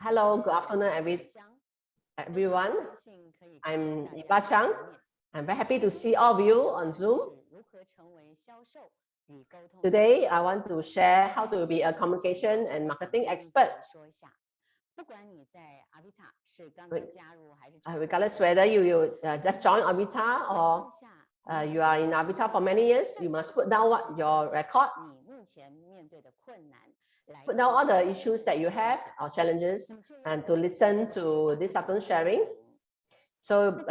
Hello, good afternoon, everyone. I'm Chang. I'm very happy to see all of you on Zoom. Today, I want to share how to be a communication and marketing expert. Regardless whether you just joined Avita or you are in Avita for many years, you must put down what your record. Put down all the issues that you have or challenges and to listen to this afternoon sharing. So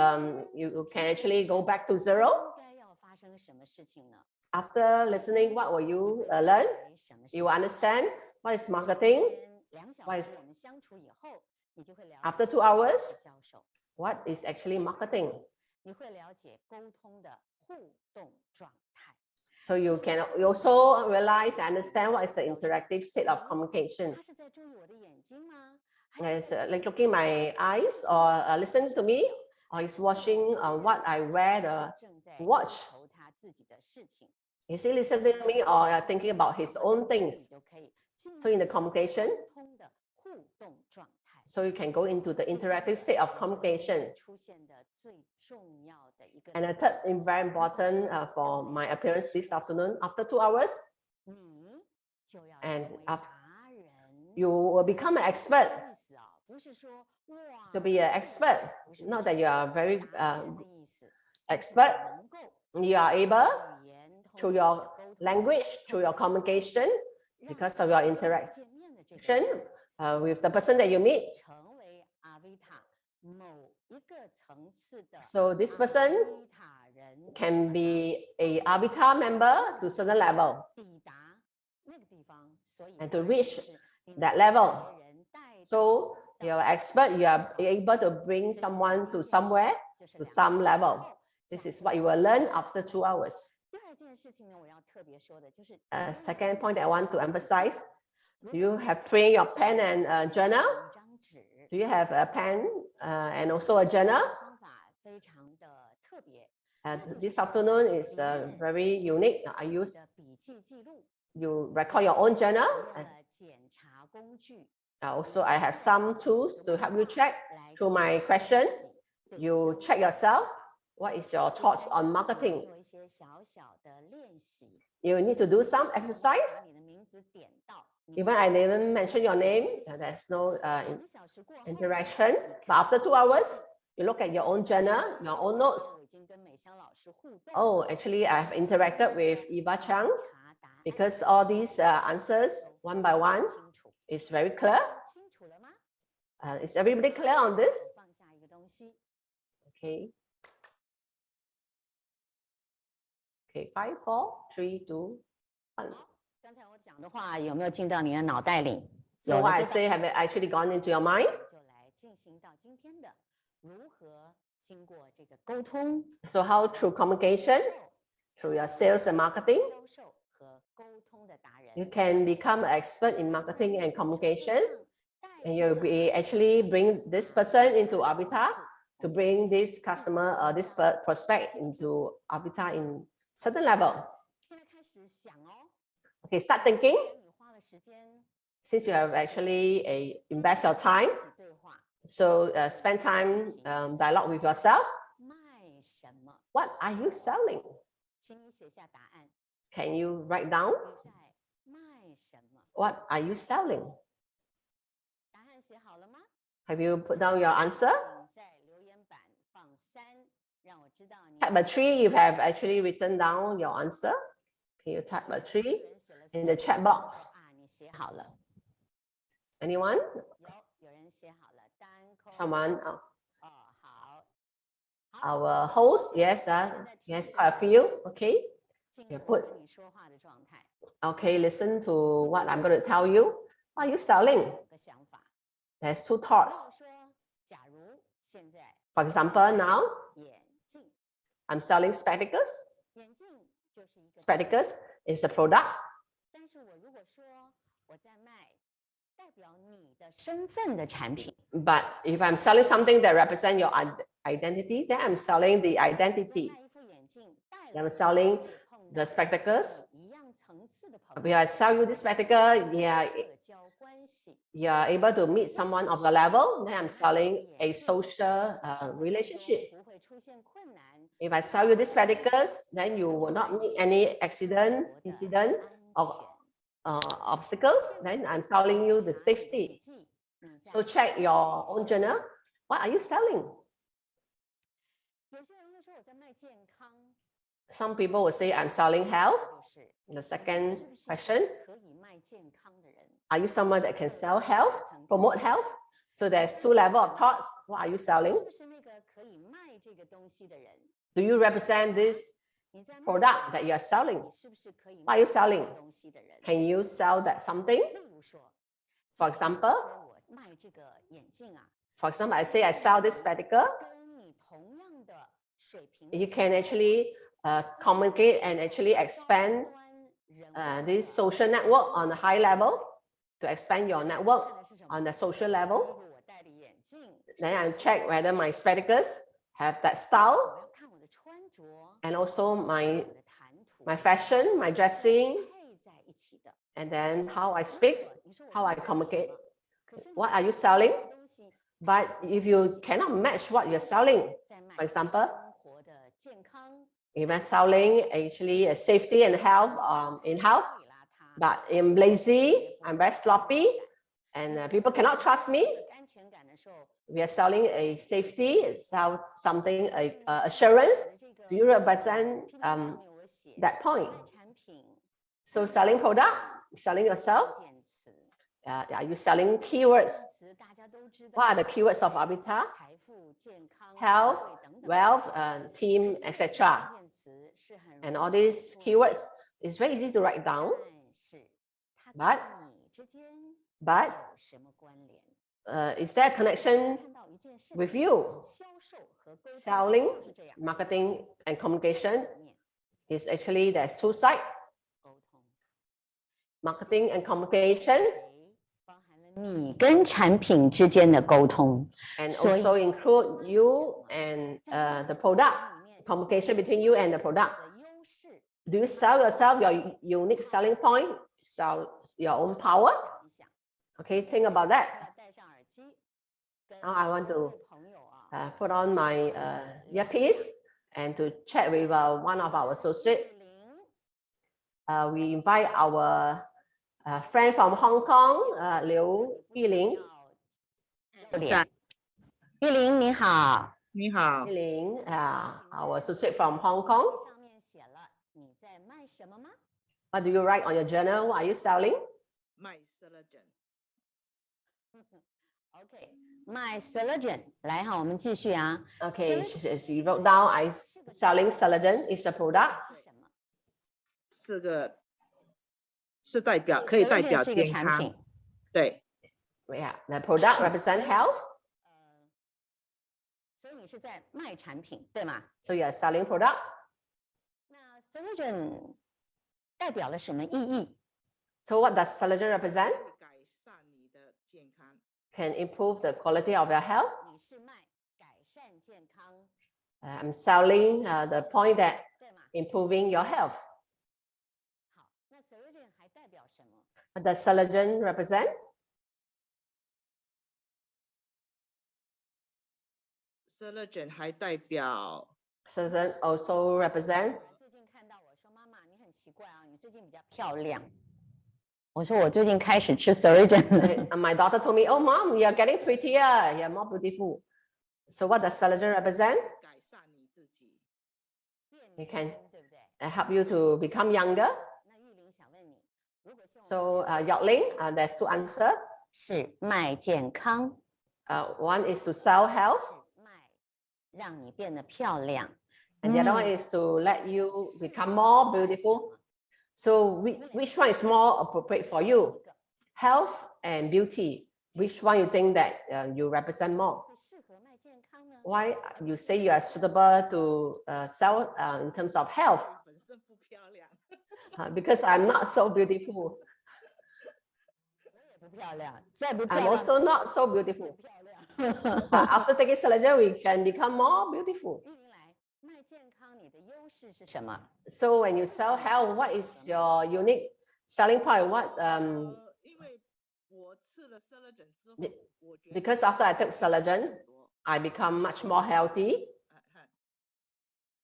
you can actually go back to zero. After listening, what will you learn? You will understand what is marketing. After 2 hours, what is actually marketing? So you also realize and understand what is the interactive state of communication. It's like looking my eyes or listen to me, or is watching what I wear the watch. Is he listening to me or thinking about his own things? So in the communication, so you can go into the interactive state of communication. And the third very important for my appearance this afternoon, after 2 hours, and you will become an expert. To be an expert, not that you are very expert, you are able through your language, through your communication, because of your interaction with the person that you meet. So this person can be a Avita member to a certain level and to reach that level. So you're an expert, you are able to bring someone to somewhere, to some level. This is what you will learn after 2 hours. Second point I want to emphasize, do you have bring your pen and journal? Do you have a pen and also a journal? This afternoon is very unique. You record your own journal. Also, I have some tools to help you check through my question. You check yourself. What is your thoughts on marketing? You need to do some exercise. Even I didn't mention your name, there's no interaction. But after 2 hours, you look at your own journal, your own notes. Oh, actually, I've interacted with Eva Chang because all these answers, one by one, is very clear. Is everybody clear on this? Okay. Okay, 5, 4, 3, 2, 1. So what I say have it actually gone into your mind? So how through communication, through your sales and marketing, you can become an expert in marketing and communication, and you'll be actually bring this person into Avita to bring this customer or this prospect into Avita in certain level. Okay, start thinking. Since you have actually invest your time, so spend time dialogue with yourself. What are you selling? Can you write down? What are you selling? Have you put down your answer? Type a 3 if you have actually written down your answer. Can you type a 3 in the chat box? Anyone? Someone? Oh. Our host, yes, yes, quite a few. Okay, you put. Okay, listen to what I'm going to tell you. What are you selling? There's 2 thoughts. For example, now I'm selling spectacles. Spectacles is a product. But if I'm selling something that represents your identity, then I'm selling the identity. I'm selling the spectacles. When I sell you this spectacle, yeah, you are able to meet someone of the level, then I'm selling a social relationship. If I sell you these spectacles, then you will not meet any incident, or obstacles, then I'm selling you the safety. So check your own journal. What are you selling? Some people will say, I'm selling health. The second question, are you someone that can sell health, promote health? So there's two levels of thoughts. What are you selling? Do you represent this product that you are selling? What are you selling? Can you sell that something? For example, I say I sell this spectacle. You can actually communicate and actually expand this social network on a high level, to expand your network on the social level. Then I check whether my spectacles have that style, and also my fashion, my dressing, and then how I speak, how I communicate. What are you selling? But if you cannot match what you're selling, for example, if I'm selling actually a safety and health in health, but I'm lazy, I'm very sloppy, and people cannot trust me. We are selling a safety, sell something, assurance. Do you represent that point? So selling product, selling yourself. Are you selling keywords? What are the keywords of Avatar? Health, wealth, team, etc. And all these keywords, it's very easy to write down. But is there a connection with you? Selling, marketing, and communication is actually, there's two sides. Marketing and communication, 你跟产品之间的沟通 and also include you and the product, communication between you and the product. Do you sell yourself, your unique selling point, sell your own power? Okay, think about that. Now I want to put on my earpiece and to chat with one of our associates. We invite our friend from Hong Kong, Liu Yiling. 玉玲你好，你好， Yiling, our associate from Hong Kong. What do you write on your journal? What are you selling? 卖 Surgeon。 OK， 卖 Surgeon， 来哈，我们继续啊。Okay, she wrote down, I selling Surgeon is a product. 是个，是代表，可以代表是一个健康产品。对， Yeah, the product represent health. 所以你是在卖产品，对吗？ So you are selling product. 那 Surgeon 代表了什么意义？ So what does Surgeon represent? 会改善你的健康。 Can improve the quality of your health. 你是卖改善健康， I'm selling the point that 对吗？ improving your health. 好，那 Surgeon 还代表什么？ What does Surgeon represent? Surgeon 还代表 Surgeon also represent. 最近看到我说妈妈，你很奇怪啊，你最近比较漂亮。我说我最近开始吃 Surgeon 了。 And my daughter told me, "Oh, mom, you are getting prettier. You are more beautiful." So what does Surgeon represent? 改善你自己。 It can 对不对？ help you to become younger. 那玉玲想问你，如果是 So Yokling, there's two answers. 是卖健康， One is to sell health, 是卖让你变得漂亮。 and the other one is to let you become more beautiful. So which one is more appropriate for you? Health and beauty. Which one you think that you represent more? 会适合卖健康呢？ Why you say you are suitable to sell in terms of health? 本身不漂亮。 Because I'm not so beautiful. 不漂亮，再不 I'm also not so beautiful. 漂亮。 But after taking Surgeon, we can become more beautiful. 玉玲来，卖健康你的优势是什么？ So when you sell health, what is your unique selling point? What 因为我吃 Because after I took Celagen, I become much more healthy.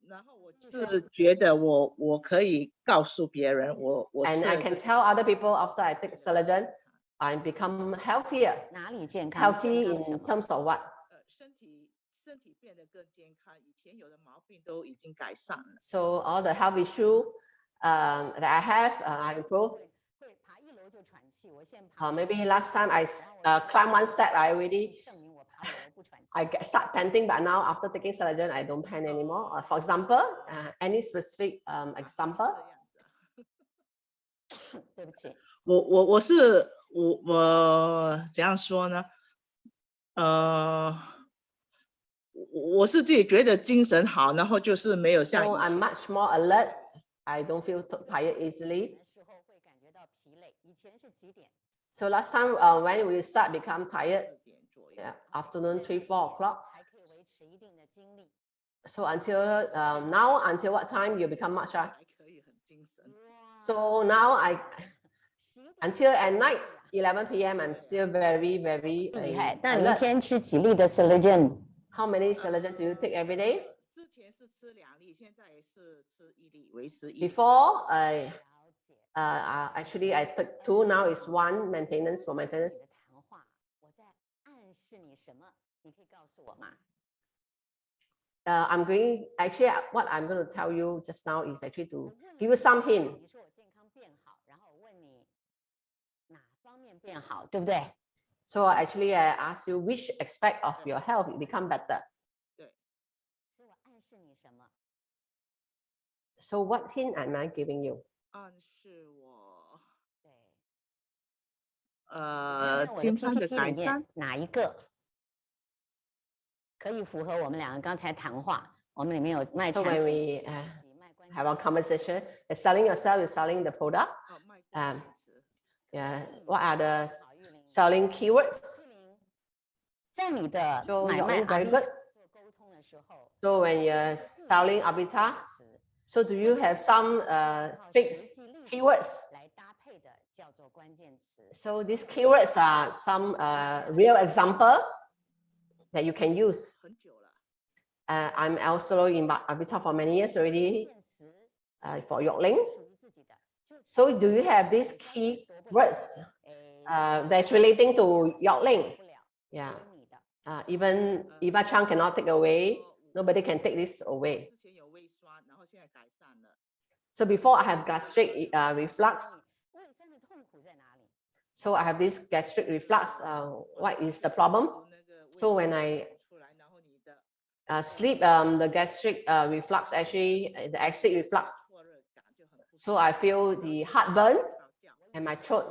然后我是觉得我可以告诉别人，我 And I can tell other people after I take Celagen, I become healthier. 哪里健康？ Healthy 健康什 in 么？ terms of what? 身体变得更健康，以前有的毛病都已经改善了。 So all the health issue that I have, I improve. 会爬一楼就喘气，我现在爬 Maybe last time I climb one step, I already 证明我爬楼不喘气。 I start panting, but now after taking Celagen, I don't pant anymore. For example, any specific example? 对不起，我怎样说呢？我是自己觉得精神好，然后就是没有像 So 以 I'm 前 much more alert. I don't feel tired easily. 的时候会感觉到疲累，以前是几点？ So last time when we start become tired, 2点左右。 yeah, afternoon 3, 4 o'clock. 还可以维持一定的精力。 So until now, until what time you become much? 还可以很精神。 So now until at night, 11 11 p.m., I'm still very 厉害。那你一 alert. 天吃几粒的 Celagen？ How many Celagen do you take every day? 之前是吃2粒，现在也是吃1粒，维持1。 Before 了解。 actually I took 2. Now it's 1 maintenance for 你 maintenance. 的谈话，我在暗示你什么？你可以告诉我吗？ I'm going actually what I'm going to tell you just now is actually to give you some hint. 你说我健康变好，然后我问你哪方面变好，对不对？ So actually I ask you which aspect of your health become better. 所以我暗示你什么？ So what hint am I giving you? 暗示我对。看我的健康的 PPT 改里面善。哪一个可以符合我们两个刚才谈话？我们里面有卖 So 产 when 品 we 卖关 have a 键 conversation, you're selling yourself, you're selling the product. 卖关键词。 Yeah. What are the 好玉玲 selling keywords? 玉玲在你的 So 买 you're 卖 all very 阿 good. 做沟通的时候， So when you're selling Avita, 词 so do you have some 靠 fixed 实际例子 keywords? 来搭配的叫做关键词。 So these keywords are some real example that you can use. 很久了。 I'm also in Avita for many years already 关键词 for Yokeling. 属于自己的，就 So do you have these keywords 哎 that's relating to Yokeling? 不了， Yeah. 归你的。 Even Eva Chang cannot take away. Nobody can take this away. 之前有胃酸，然后现在改善了。 So before I have gastric reflux. 胃酸的痛苦在哪里？ So I have this gastric reflux. What is the problem? So when I 出来，然后你的 sleep, the gastric reflux actually, the acid reflux. 挫热感就很不 So I feel the heartburn 跳掉。 and my throat.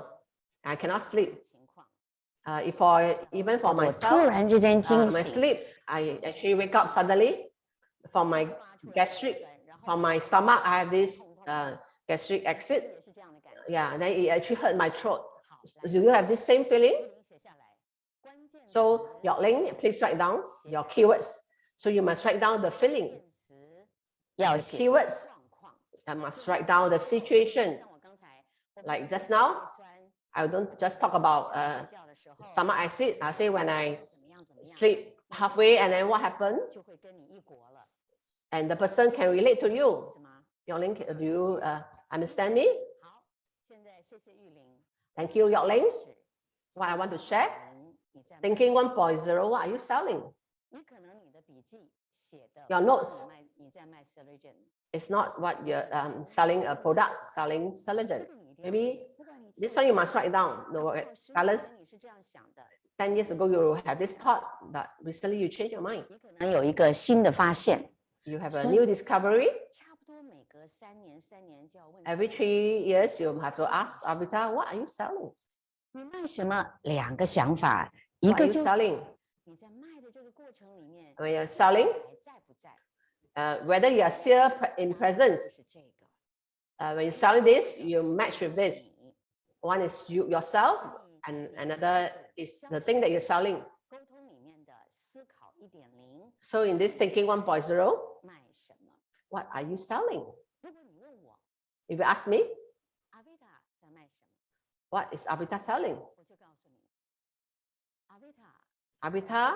I cannot sleep. 情况， Even for 我突 myself, 然之间惊 my 醒， sleep, I actually wake up suddenly. From my 发出来的 gastric, 酸然后 from my stomach, I have this gastric 也 acid. 是这样的感觉。 Yeah, then it actually hurt my throat. 好， Do you have this same feeling? 写下来。关键 So 词 Yokeling, please write down your keywords. So you must write down the feeling. 关键词要 The 写 keywords, 状况。 I must write down the situation. 像我刚才 Like just now, 胃酸 I don't just talk about 睡觉的时候 stomach acid. I say when I 怎么样怎么样， sleep halfway and then what happened? 就会跟你一国了， And the person can relate to 意 you. 思吗？ Yokeling, do you understand me? 好，现在谢谢玉玲。 Thank you, Yokeling. 是 What I want to share? 你在 Thinking 1.0, what are you selling? 你可能你的笔记写的 Your 不是 notes 你在卖 Celagen， It's not what you're selling a product, selling 这 Celagen. 个你一定要 Maybe 写，不管你 this one you must write down. No, 10年 Carlos, 前你是这样想的， 10 years ago you have this thought, but recently you change your mind. 你可能有一个新的发现， You have a So- new discovery. 差不多每隔3年就要问 Every 3 years you have to ask Avita, what are you selling? 你卖什么？2个想法，一 What 个 are 就 you 是 selling? 你在卖的这个过程里面 When you're selling, 还在不在？ whether you are still in 答案 presence, 就是这个。 when you're selling this, you match with this. 你 One is you yourself, and another is the thing that you're selling. 沟通里面的思考1.0， So in this thinking 1.0, 卖什么？ what are you selling? 如果你问我 If you ask me, 阿维达在卖什么， what is Avita selling? 我就告诉你 Avita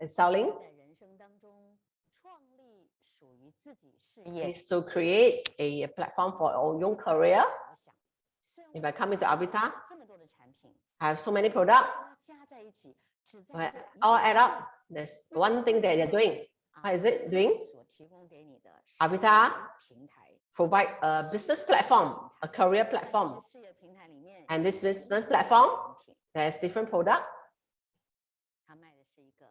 is selling 在人生当中创立属于自己事业。 is to create a platform for your own career. 我想，虽然 If I come into Avita, 这么多的产品， I have so many products, 它加在一起，只在 but 这一 all 件 add up. There's one thing that you're doing. What is it doing? 所提供给你的 Avita 平台， provide a business platform, a career platform. 事业平台里面 And this business platform, 产品， there's different product. 它卖的是一个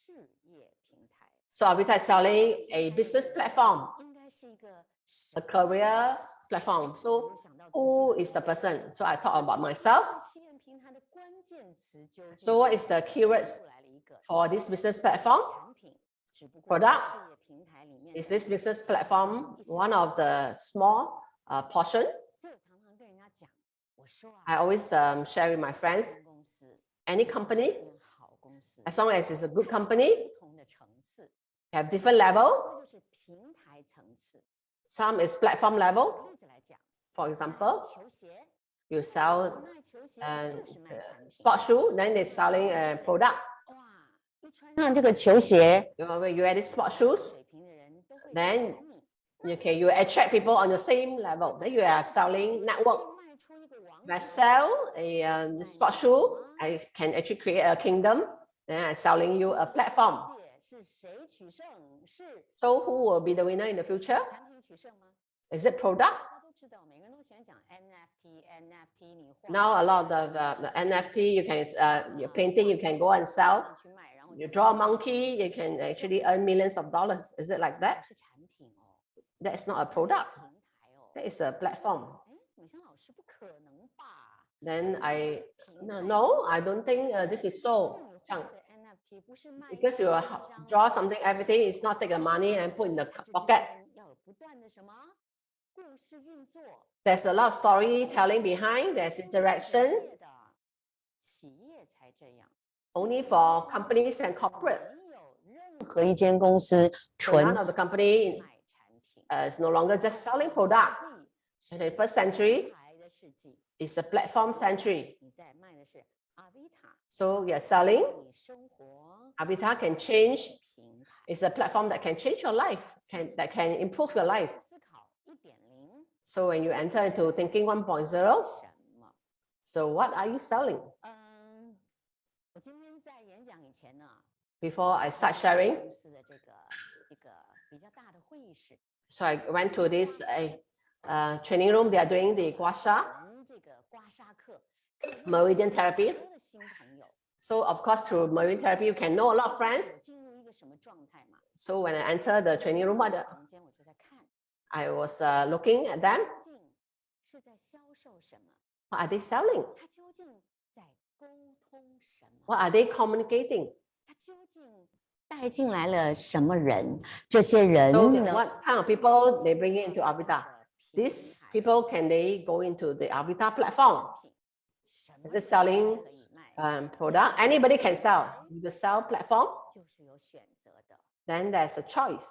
事业平台， So Avita is selling a business platform, 应该是一个 a career platform. So 想到 who is the person? So I talk about myself. 事业平台的关键词究竟 So what is the keywords 出来了一个 for this business platform? 产品，只不过 Product 事业平台里面 Is this business platform one of the small portion? 所以我常常跟人家讲，我说啊， I always share with my friends, 公司 any company, 间好公司， as long as it's a good company, 不同的层次， have different level. 这就是平台层次。 Some is platform 举 level. 个例子来讲， For example, 球鞋， you sell 卖球鞋 uh, 就是卖产品。 sport shoe, then they're selling a product. 哇，一穿上这个球鞋， When you wear these sport shoes, 水平的人都会 then 找你。 you attract people on your same level. Then you are selling network. 卖出一个王 If I 国 sell a sport shoe, I can actually create a kingdom. Then I'm selling you a platform. 世界是谁取胜？是 So who will be the winner in the future? 产品取胜吗？ Is it product? 大家都知道，每个人都喜欢讲 NFT，你画 Now a lot of the NFT, you can your painting, you can go and sell. 去卖，然后 You draw a monkey, you can actually earn millions of dollars. Is it like that? 是产品哦， That is not a product. 平台哦。 That is a platform. 哎，美香老师不可能吧？ Then I 平台 no, I don't think this is so. 你画 Chang. 的 NFT 不是卖 Because you draw something, everything is not take the money and put in the 这之 pocket. 间要有不断的什么故事运作。 There's a lot of storytelling behind. There's interaction 企业才这样， only for companies and corporate. 没有任何一间公司 So 纯 none of the company 卖产品。 is no longer just selling product. In the first century, 平台的世纪， it's a platform century. 你在卖的是阿维塔， So you're selling. 你生活 Avita can change. 平台。 It's a platform that can change your life, that can improve your life. 思考1.0 So when you enter into thinking 1.0, 什么？ so what are you selling? 我今天在演讲以前呢， Before I start sharing, 公司的这个一个比较大的会议室， so I went to this training room. They are doing the gua sha, 我们这个刮痧课， meridian therapy. 很多的新朋友， So of course, through marine therapy, you can know a lot of friends. 进入一个什么状态嘛？ So when I enter the training room, 房间我就在看， I was looking at them. 究竟是在销售什么？ What are they selling? 他究竟在沟通什么？ What are they communicating? 他究竟带进来了什么人？这些人 So 呢？ what kind of people they bring into Avita? These people, can they go into the Avita platform? 什 Is 么 it selling 可以卖？ product? Anybody can sell. The sell platform, 就是有选择的， then there's a choice.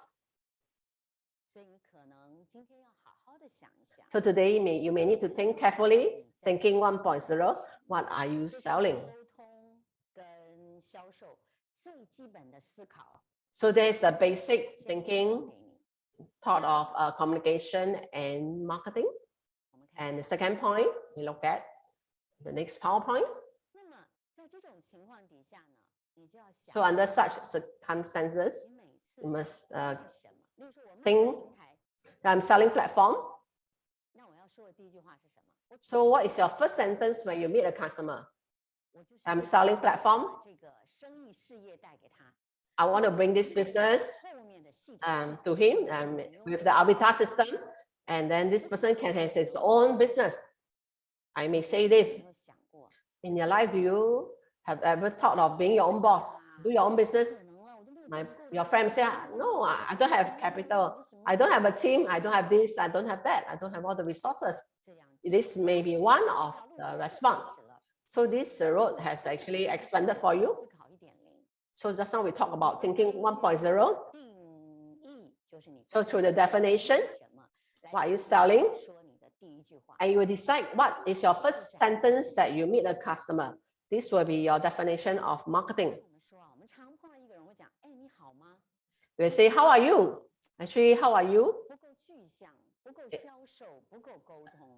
所以你可能今天要好好的想一想。 So today you may need to think carefully, thinking 1.0, what are you 就是 selling? 沟通跟销售最基本的思考。 So there's a basic 先 thinking, 给你 thought of communication and marketing. 我们看 And the second point, we look at the next PowerPoint. 那么在这种情况底下呢，你就要想 So under such circumstances, 你每次 you must 卖什么？例如说我卖 think 平台， I'm selling platform. 那我要说的第一句话是什么？我 So what is your first sentence when you meet a customer? 我就是 I'm 要 selling 把 platform. 这个生意事业带给他。 I want to bring this business 后面的系统 to him with the Avita system. And then this person can have his own business. I may say 有 this, 没有想过？ in your life, do you have ever thought of being your own boss? Do your own 不 business? 可能啊，我都没有 Your friend say, no, I don't have capital. I don't have a team. I don't have this. I don't have that. I don't have all the resources. 这样 This may be one of the response. 始了 So this road has actually expanded for you. 思考1.0 So just now we talk about thinking 1.0. 定义就是你 So through the definition, 什么 what are you selling? 说你的第一句话 And you will decide what is your first sentence that you meet a customer. This will be your definition of marketing. 怎么说啊？我们常碰到一个人会讲，哎，你好吗？ They say, how are you? Actually, how are you? 不够具象，不够销售，不够沟通。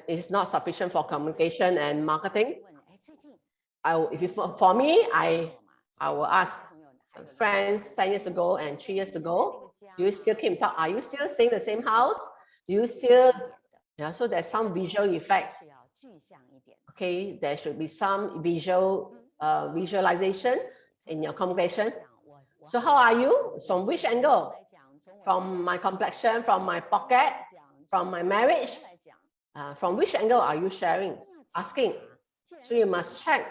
It's not sufficient for communication and marketing. 问，哎，最近 For me, I 朋友 will 嘛 ask 朋友还有 friends 10 years ago and 3 years ago, do you still keep in touch? Are you still staying in the same house? Do you still, yeah, so there's some visual effect. 是要具象一点。 Okay, there should be some visualization in your communication. 讲我 So how are you? From which angle? 来讲，从我 From my complexion, from my pocket, 讲 from my marriage? 来讲， From which angle are you sharing? Asking. So you must check.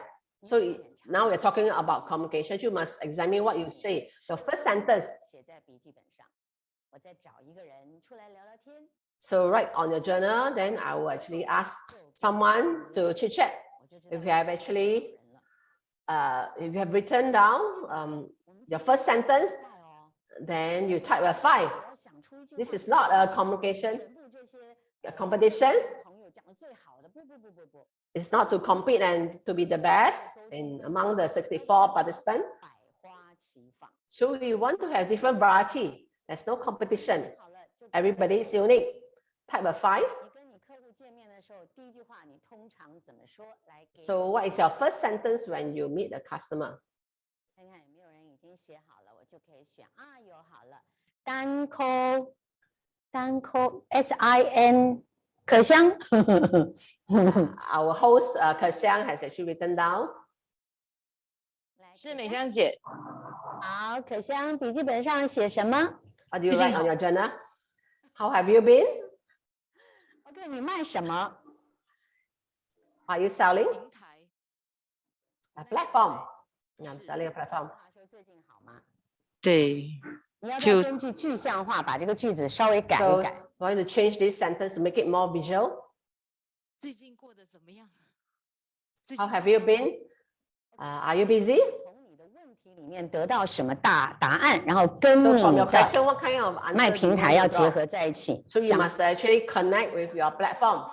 So now we're talking about communication. You must examine what you say. The first sentence. 写在笔记本上，我再找一个人出来聊聊天。 So write on your journal. Then I will actually ask someone to chit chat. 我就知道 If you have actually, 人了。 if you have written down your first sentence, 快哦， then you type a 5. 我要想出一句 This 话 is not a communication 全部这些 competition. 朋友讲的最好的，不， It's not to compete and to be the best in among the 64 participants. 百花齐放。 So we want to have different variety. There's no competition. 好了，就 Everybody is unique. Type a 5. 你跟你客户见面的时候，第一句话你通常怎么说？来给 So what is your first sentence when you meet the customer? 看看有没有人已经写好了，我就可以选啊，有好了。单扣 SIN 可香。 Our host, Chang, has actually written down. 来是美香姐，好，可香笔记本上写什么 What do you write on your journal? How have you been? ？OK， 你卖什么？ Are you selling 平台 a platform? I'm selling a platform. 话说最近好吗？对，你要不就要根据具象化把这个句子稍微改 So 一改？ we're going to change this sentence to make it more visual. 最近过得怎么样？最 How 近 have you been? Are you busy? 从你的问题里面得到什么答案，然后跟 So 你 from your 的 question, what kind of 卖 answer do 平 you 台 want 要 to 结 draw? 合在一起， So you 想 must actually connect with your platform.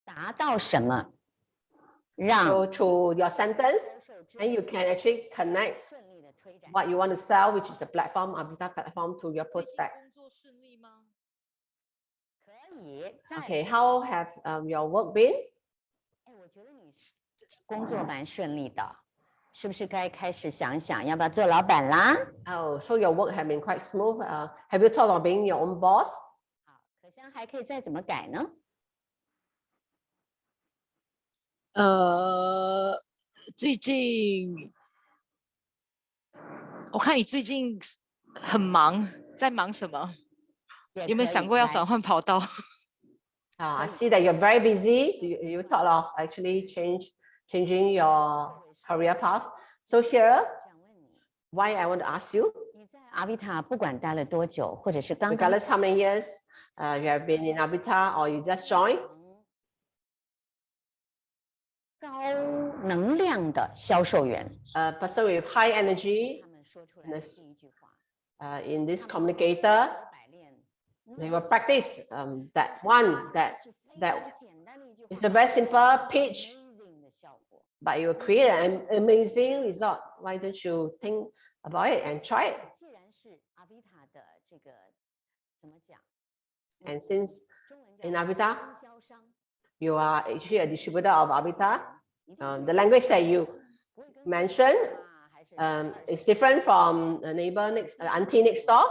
达到什么，让 So through your sentence, 销售之 and you can actually connect 顺利的推展。 what you want to sell, which is the platform, Avita platform, to your 最近 prospect. 工作顺利吗？可以，再 Okay, how have your work been? 哎，我觉得你是工作蛮顺利的，是不是该开始想想要不要做老板啦？ Oh, so your work have been quite smooth. Have you thought of being your own boss? 好，可香还可以再怎么改呢？最近我看你最近很忙，在忙什么？有没有想过要转换跑道？ I see that you're very busy. You thought of actually changing your career path. So here, 这样问你， why I want to ask you, 你在阿维塔不管待了多久，或者是刚刚 regardless how many years you have been in Avita or you just joined, 高能量的销售员， a person with high energy 他们说出来的 Yes. 第一句话， in this 他们 communicator, 百炼 they will practice that one that 是非 that 常简单的一句话 it's a very simple pitch, amazing 的效果。 but you will create an amazing result. Why don't you think about it and try it? 既然是阿维塔的这个怎么讲？ And since 中文叫 in Avita 经销商， you are actually a distributor of Avita, 一定 the language that you 不会跟 mention 还是 is different from the neighbor next, auntie next door.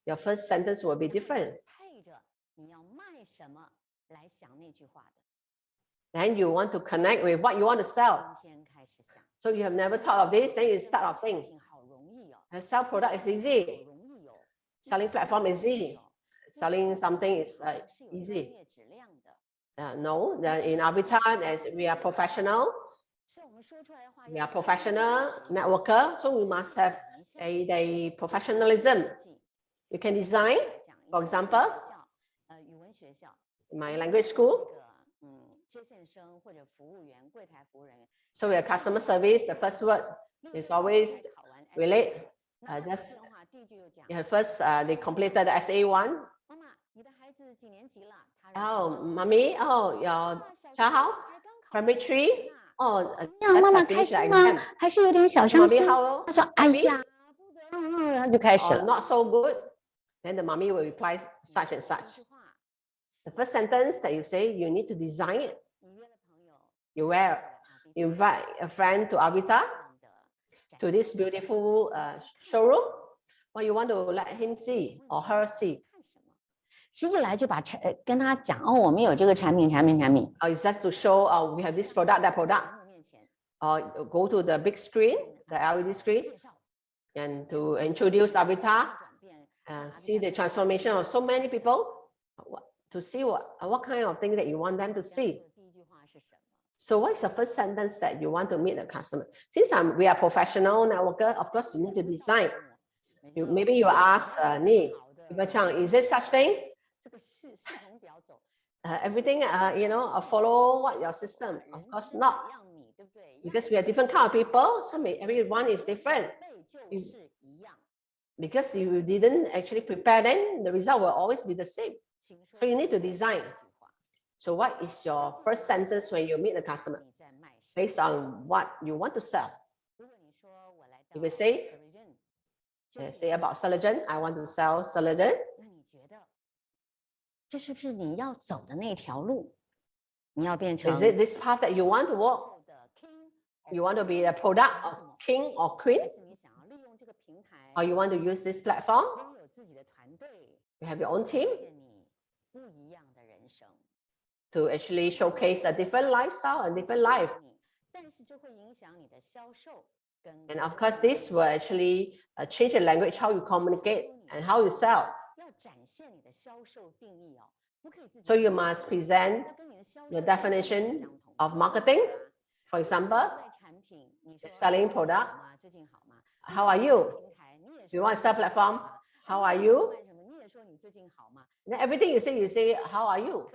Your first sentence will be different. 配着你要卖什么来想那句话的。 Then you want to connect with what you want to sell. 今天开始想， So you have never thought of this, then you start off 商 thinking, 品好容易哦， sell product is 好 easy. 容易哦， Selling platform is easy. Selling something is 是有专 easy. 业质量的。 No, in Avita, as we are professional, 是我们说出来的话 we 要 are professional networker, so we must have a professionalism. You can design, for example, 语文学校 in my language school. 这个接线生或者服务员、柜台服务人员， So we are customer service. The first word is always 考完 relate. 那 just 的话，第一句又讲 First, they completed the SA1. 妈妈，你的孩子几年级了？他 Oh, mommy, oh, your 小学 child, 才刚考 primary 3. Oh, 这样 let's 妈妈 have 开 finished the 心吗？ exam. 还是有点小伤 Mommy 心？ how 他说：“哎 happy 呀，然后就开始 or 了。 not so good? Then the mommy will reply such and such. The first sentence that you say, you need to design it. You invite a friend to Avita, to this beautiful showroom. What you want to let him see or her see? 是一来就把跟他讲哦，我们有这个产品。 Or is just to show we have this product, that product. Or go to the big screen, the LED screen, and to introduce Avita, see the transformation of so many people, to see what kind of things that you want them to see. So what's the first sentence that you want to meet the customer? Since we are professional networker, of course you need to design. Maybe you ask me, Chang, is there such thing? Everything, follow what your system? Of course not. Because we are different kind of people, so everyone is different. Because you didn't actually prepare, then the result will always be the same. So you need to design. So what is your first sentence when you meet the customer? Based on what you want to sell. You will say about Celogen, I want to sell Celogen. 这是不是你要走的那条路？你要变成 Is it this path that you want to walk? You want to be a product of king or queen? Or you want to use this platform? You have your own team to actually showcase a different lifestyle, a different life. And of course, this will actually change the language, how you communicate and how you sell. So you must present the definition of marketing. For example, selling product. How are you? You want to sell platform? How are you? Then everything you say, how are you?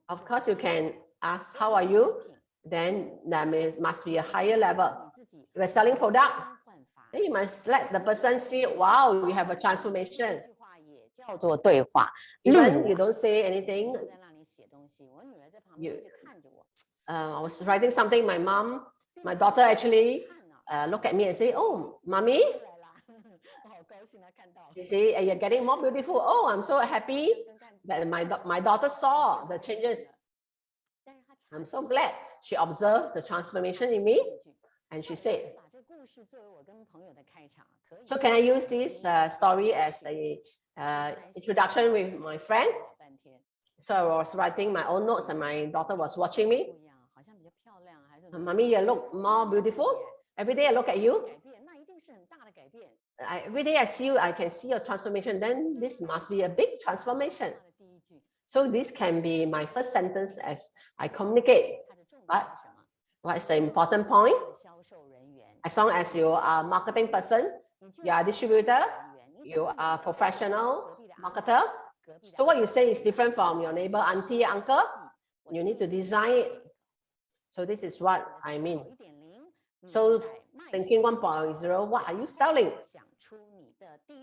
Of course, you can ask, how are you? Then that must be a higher level. If you're selling product, then you must let the person see, wow, you have a transformation. 叫做对话。 Even you don't say anything. I was writing something, my daughter actually look at me and say, oh, mommy, you see, you're getting more beautiful. Oh, I'm so happy that my daughter saw the changes. I'm so glad she observed the transformation in me. And she said, so can I use this story as a introduction with my friend? So I was writing my own notes and my daughter was watching me. Mommy, you look more beautiful. Every day I look at you. Every day I see you, I can see your transformation. Then this must be a big transformation. So this can be my first sentence as I communicate. But what is the important point? As long as you are a marketing person, you are a distributor, you are a professional marketer. So what you say is different from your neighbor, auntie, uncle. You need to design it. So this is what I mean. So thinking 1.0, what are you selling?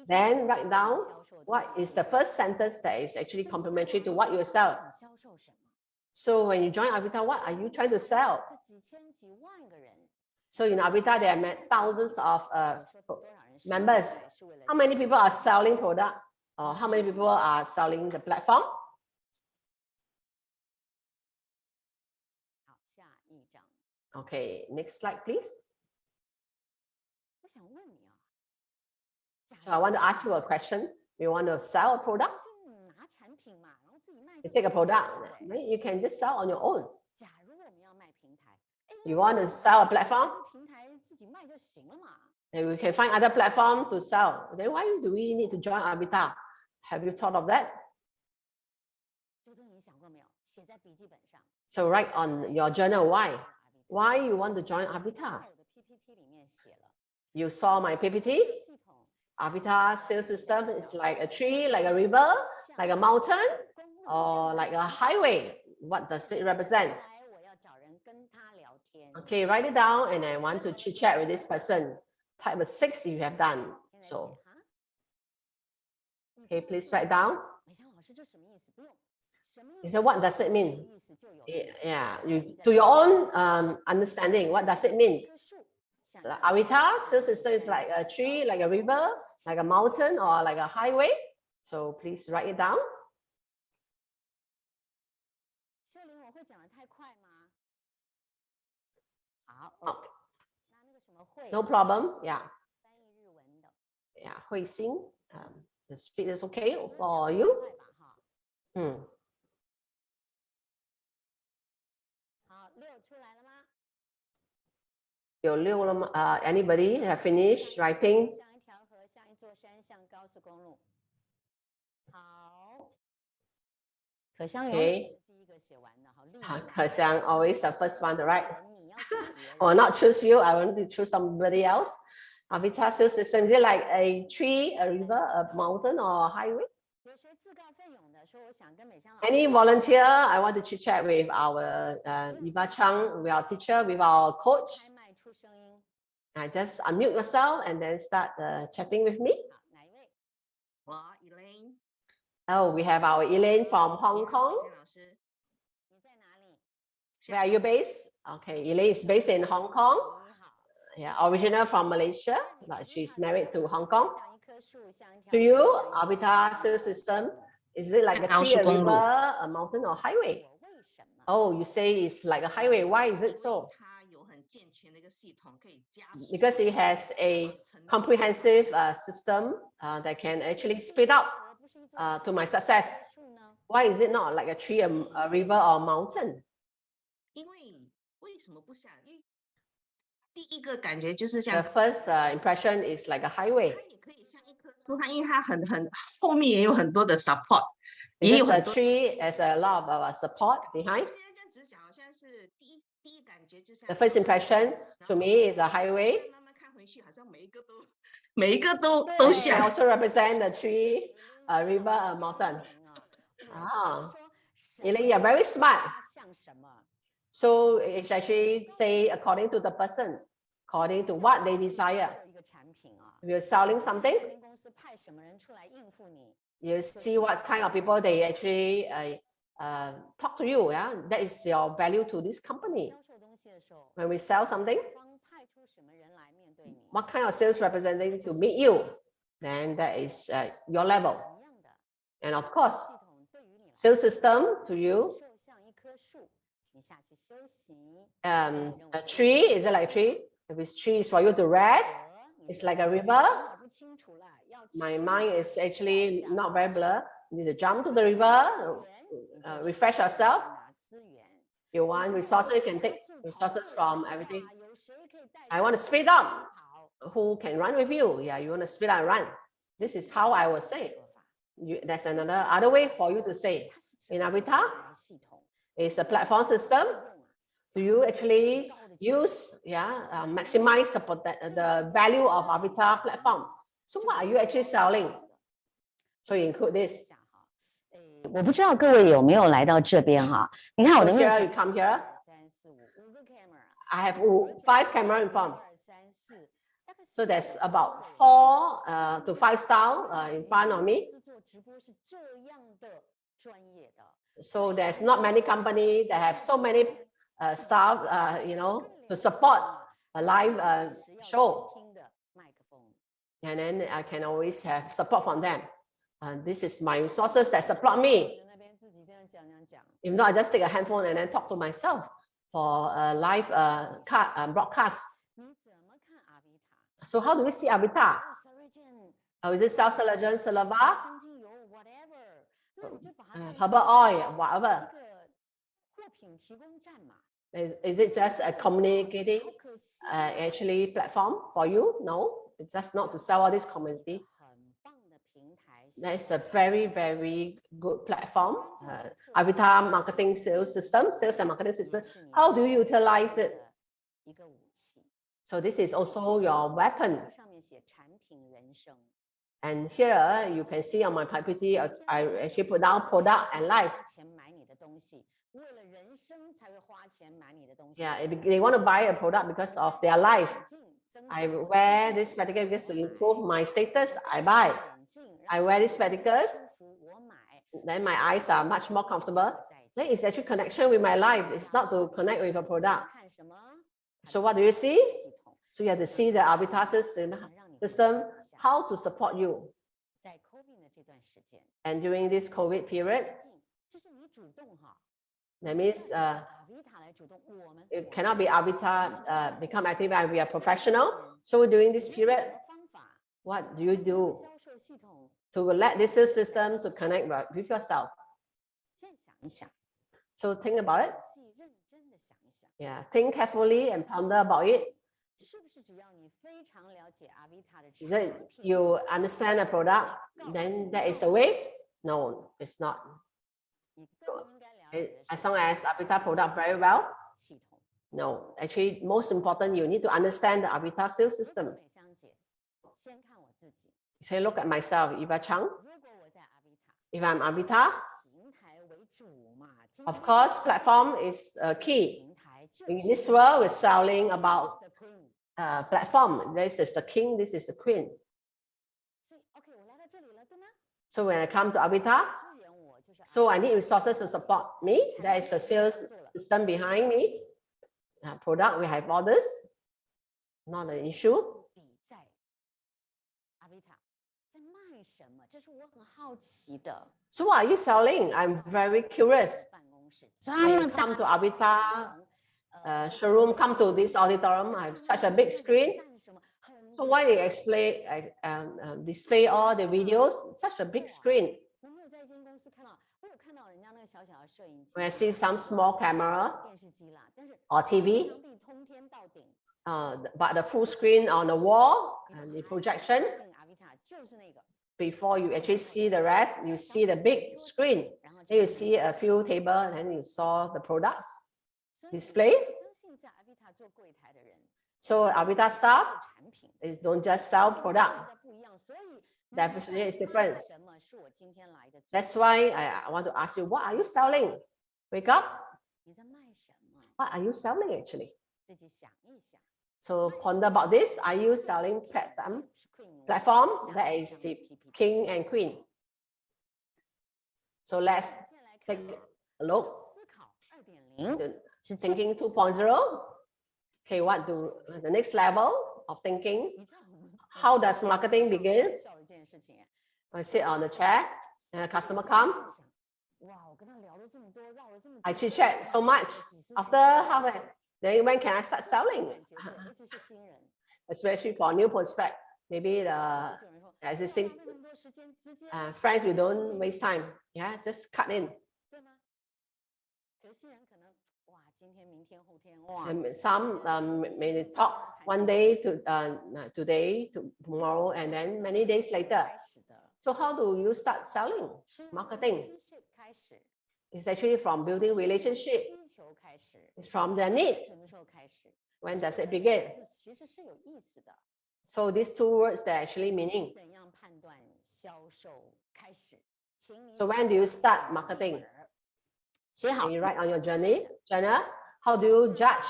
Then write down what is the first sentence that is actually complementary to what you sell. So when you join Avita, what are you trying to sell? So in Avita, there are thousands of members. How many people are selling product? Or how many people are selling the platform? Okay, next slide, please. So I want to ask you a question. You want to sell a product? You take a product, then you can just sell on your own. You want to sell a platform? And we can find other platform to sell. Then why do we need to join Avita? Have you thought of that? So write on your journal why. Why you want to join Avita? You saw my PPT. Avita sales system is like a tree, like a river, like a mountain, or like a highway. What does it represent? Okay, write it down, and I want to chit chat with this person. Type a 6 if you have done so. Okay, please write down. You say, what does it mean? Yeah, you to your own understanding, what does it mean? Avatar sales system is like a tree, like a river, like a mountain, or like a highway. So please write it down. No problem. Yeah. Yeah, 慧心, the speed is okay for you. Hmm. Anybody have finished writing? Okay. Xiang always the first one to write. Or not choose you, I want to choose somebody else. Avatar sales system, is it like a tree, a river, a mountain, or a highway? Any volunteer? I want to chit chat with our Eva Chang, with our teacher, with our coach. Just unmute yourself and then start chatting with me. Oh, we have our Elaine from Hong Kong. Where are you based? Okay, Elaine is based in Hong Kong. Yeah, original from Malaysia, but she's married to Hong Kong. To you, Avatar sales system, is it like a tree, a river, a mountain, or highway? Oh, you say it's like a highway. Why is it so? Because it has a comprehensive system that can actually speed up to my success. Why is it not like a tree, a river, or a mountain? The first impression is like a highway. Because a tree has a lot of support behind. The first impression to me is a highway. It can also represent a tree, a river, a mountain. Ah, Elaine, you're very smart. So it's actually say according to the person, according to what they desire. If you're selling something, you see what kind of people they actually talk to you. Yeah, that is your value to this company. When we sell something, what kind of sales representative to meet you, then that is your level. And of course, sales system to you. A tree, is it like a tree? If it's tree, it's for you to rest. It's like a river. My mind is actually not very blurred. You need to jump to the river, refresh yourself. You want resources, you can take resources from everything. I want to speed up. Who can run with you? Yeah, you want to speed up and run. This is how I would say. There's other way for you to say. In Avatar, it's a platform system. Do you actually use, maximize the value of Avatar platform? So what are you actually selling? So you include this. 我不知道各位有没有来到这边哈？你看我的面前 you come here. I have 5 cameras in front. So there's about 4 to 5 styles in front of me. So there's not many companies that have so many staff, to support a live show. And then I can always have support from them. This is my resources that support me. If not, I just take a handphone and then talk to myself for a live broadcast. So how do we see Avatar? Is it self-surgeon, Salava? Herbal oil, whatever. Is it just a communicating actually platform for you? No, it's just not to sell all this community. That is a very, very good platform. Avatar marketing sales system, sales and marketing system. How do you utilize it? So this is also your weapon. And here you can see on my PPT, I actually put down product and life. Yeah, if they want to buy a product because of their life. I wear this spectacles to improve my status, I buy. I wear these spectacles then my eyes are much more comfortable. Then it's actually connection with my life. It's not to connect with a product. So what do you see? So you have to see the arbiter system, how to support you. And during this COVID period, that means it cannot be arbiter become active and we are professional. So during this period, what do you do to let this system to connect with yourself? So think about it. Yeah, think carefully and ponder about it. That you understand a product, then that is the way? No, it's not. As long as arbiter product very well, no. Actually, most important, you need to understand the arbiter sales system. Say, look at myself, Eva Chang. If I'm arbiter, of course, platform is key. In this world, we're selling about platform. This is the king, this is the queen. So when I come to arbiter, so I need resources to support me. That is the sales system behind me. Product, we have orders, not an issue. So what are you selling? I'm very curious. When you come to arbiter showroom, come to this auditorium, I have such a big screen. So why they display all the videos, such a big screen? When I see some small camera or TV, but the full screen on the wall and the projection, before you actually see the rest, you see the big screen. Then you see a few tables and you saw the products display. So arbiter staff is don't just sell product. Definitely it's different. That's why I want to ask you, what are you selling? Wake up. What are you selling actually? So ponder about this. Are you selling platform that is the king and queen? So let's take a look. Thinking 2.0. Okay, what do the next level of thinking? How does marketing begin? I sit on the chair and a customer comes. I chit chat so much. After half an hour, then when can I start selling? Especially for new prospect, maybe the existing friends, we don't waste time. Yeah, just cut in. And some may talk one day to today to tomorrow, and then many days later. So how do you start selling? Marketing. It's actually from building relationship. It's from their need. When does it begin? So these two words, they're actually meaning. So when do you start marketing? Can you write on your journal? How do you judge?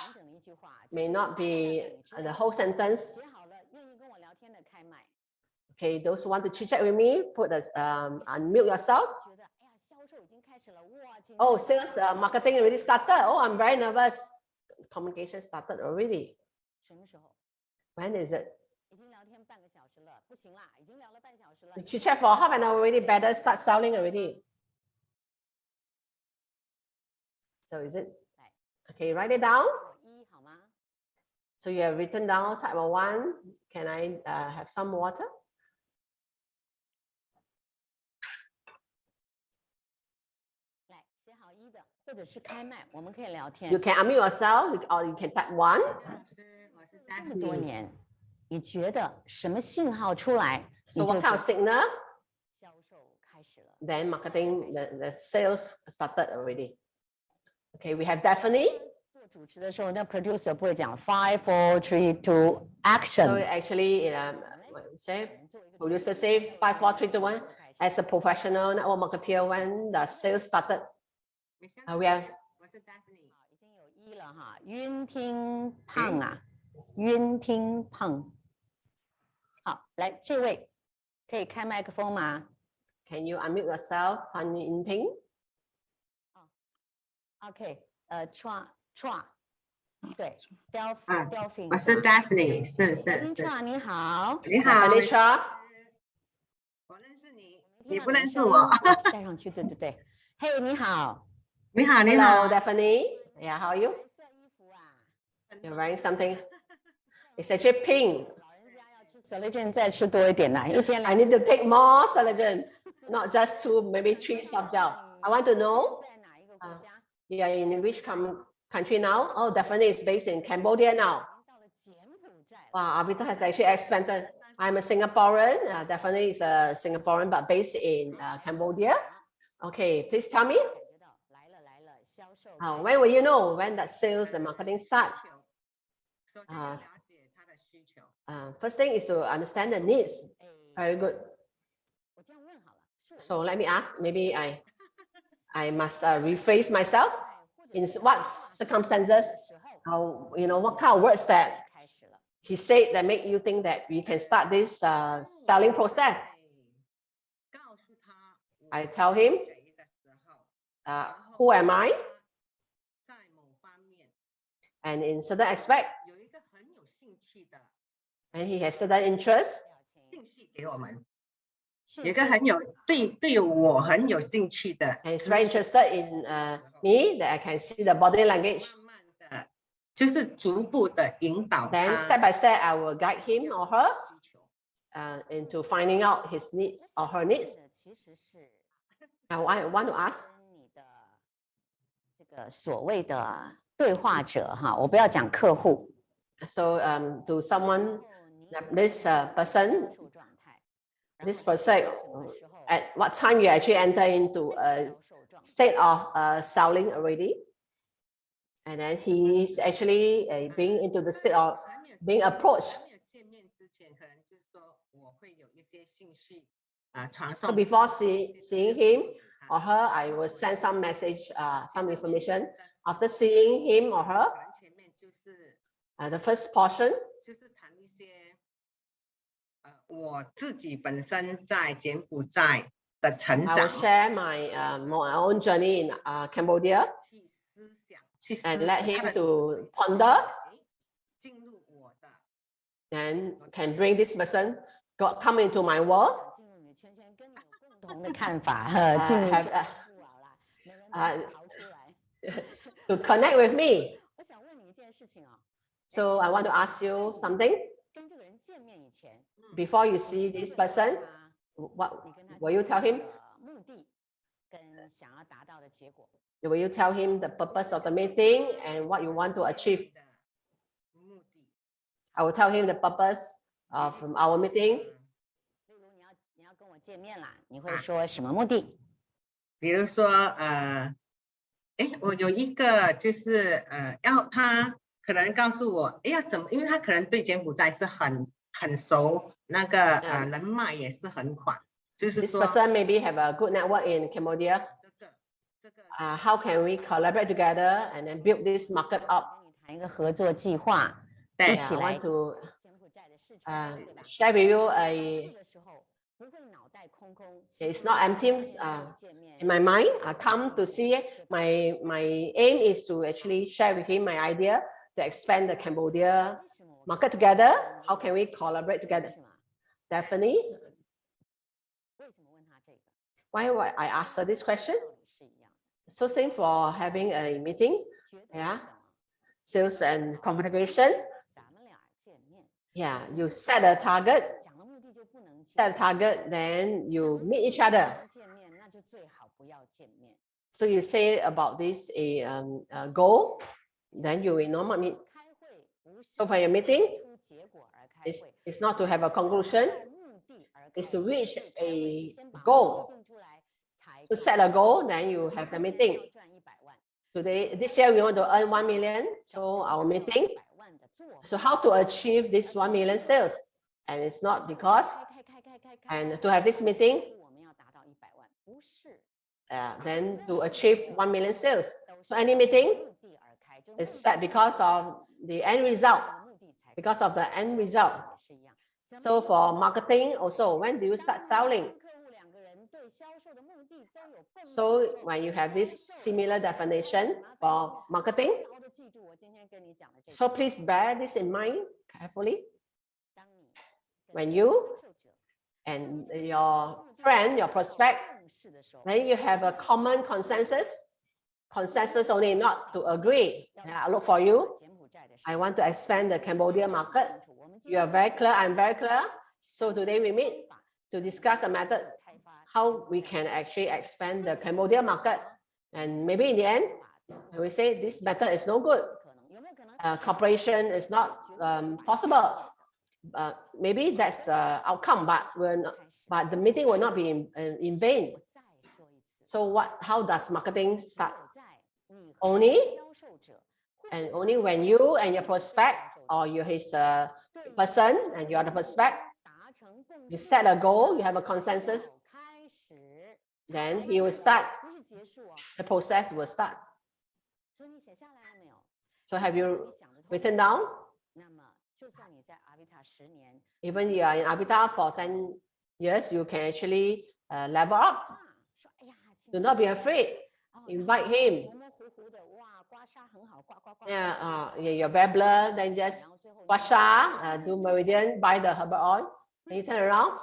May not be the whole sentence. Okay, those who want to chit chat with me, put unmute yourself. Oh, sales marketing already started. Oh, I'm very nervous. Communication started already. When is it? You chit chat for half an hour already, better start selling already. So is it? Okay, write it down. So you have written down type of 1. Can I have some water? You can unmute yourself or you can type 1. So what kind of signal? Then marketing, the sales started already. Okay, we have Daphne. Producer 不会讲 5, 4, 3, 2, action. So actually, producer say 5, 4, 3, 2, 1. As a professional network marketer, when the sales started, we are. 已经有1了哈，晕听胖啊，晕听胖。好，来这位可以开麦克风吗？ Can you unmute yourself, Pan Yin Ting? OK，对 ，Delphine，我是 Daphne，是。 Chang 你好，你好 Daphne Chua. 我认识你，你不认识我。带上去，对。嘿，你好。你好，你 Hello, 好。 Daphne. Yeah, how are you? 白色衣服啊。You're wearing something. It's actually pink. 老人家要吃 Solution 再吃多一点啦，一天 I need to take more Solution, not just 2, maybe 3 soft gel. I want to know 在哪一个国家？ you are in which country now? Oh, definitely it's based in Cambodia now. 到了柬埔寨。 Wow, Avita has actually expanded. I'm a Singaporean, definitely is a Singaporean, but based in Cambodia. Okay, please tell me. 来了，销售。When will you know when that sales and marketing start? 首先要了解他的需求。 First thing is to understand the needs. Very good. 我这样问好了。 So let me ask, maybe I must rephrase myself. In what circumstances, what kind of words that he said that make you think that we can start this selling process? 告诉他 I tell him, 谁的时候， who am I? 在某方面 And in certain aspect, 有一个很有兴趣的 and he has certain interest. 信息给我们，有一个对我很有兴趣的， And he's very interested in me, that I can see the body language. 慢慢的，就是逐步的引导 Then 他 step by step, I will guide him or her 需求。 into finding out his needs or her needs. 其实是 Now, I want to ask, 你的这个所谓的对话者哈，我不要讲客户。 so to someone, this person, 状态 this person, at what time you actually enter into a state of selling already, and then he is actually being into the state of being approached. 还没有见面之前，可能就是说我会有一些信息传 So 送。 before seeing him or her, I will send some message, some information. After seeing him or her, 可能前面就是 the first portion, 就是谈一些我自己本身在柬埔寨的成 I 长 will，share my own journey in Cambodia 去思想，去思 and let 他 him 的 to ponder 进入我的 and can bring this person come into my world. 进入你的圈圈，跟你有共同的看法，进入 have 圈圈不好啦，每个人都逃出来。 to connect with me. 我想问你一件事情哦， So I want to ask you something. 跟这个人见面以前， Before you see this person, what 你跟他 will you tell him? 的目的跟想要达到的结果， Will you tell him the purpose of the meeting and what you want to achieve? 的目的。 I will tell him the purpose of our meeting. 例如你要跟我见面啦，你会说什么目的？比如说我有一个就是要他可能告诉我，要怎么，因为他可能对柬埔寨是很熟，那个人脉也是很广，就是 This 说 person maybe have a good network in Cambodia. 这个 How can we collaborate together and then build this market up? 跟你谈一个合作计划，对一起 I 来 want to 柬埔寨的市场，对吧？ share with you 这个时候不会脑袋空空。 it's not empty 见面 in my mind. I come to see my aim is to actually share with him my idea to expand the Cambodia 为什么我 market together. How can we collaborate together? 是吗？ Definitely. 为什么问他这个？ Why would I ask her this question? 道理是一样的。 So same for having a meeting, 觉得 Yeah. 是什么？ sales and communication. 咱们俩见面， Yeah, you set a target, 讲了目的就不能见 set a 面。 target, then you 讲了 meet 目 each 的不 other. 能见面，那就最好不要见面。 So you say about this a goal, then you will not meet. 开会不是 So for your meeting, 出结果而开 It's, 会， it's not to have a conclusion, 为目的而开 it's to 会 reach 所以开会 a 是先把 goal. 目的定出来才 So 做 set a goal, then you have the 今年 meeting. 要赚100万 Today, this year we want to earn 1 million. So our meeting. 100万的做法 So how to achieve this 1 million sales? And it's not because 开 and to have this meeting, 是我们要达到100万，不是 then to achieve 1 million sales. 都是 So any meeting 目的而开，就 is set because of the end result, because of the end result. So for marketing also, when do you start selling? 客户2个人对 So when you have this similar definition for marketing, so please bear this in mind carefully. When you and your friend, your prospect, then you have a common consensus only, not to agree. I look for you. I want to expand the Cambodia market. You are very clear, I'm very clear. So today we meet to discuss a method, how we can actually expand the Cambodia market. And maybe in the end, we say this method is no good. Cooperation is not possible. Maybe that's the outcome, but the meeting will not be in vain. So how does marketing start? Only when you and your prospect, or you his person and you are the prospect, you set a goal, you have a consensus, then he will start. The process will start. So have you written down? Even you are in Avita for 10 years, you can actually level up. Do not be afraid. Invite him. Yeah, you're very blurred, then just guasha, do meridian, buy the herbal oil, and you turn around.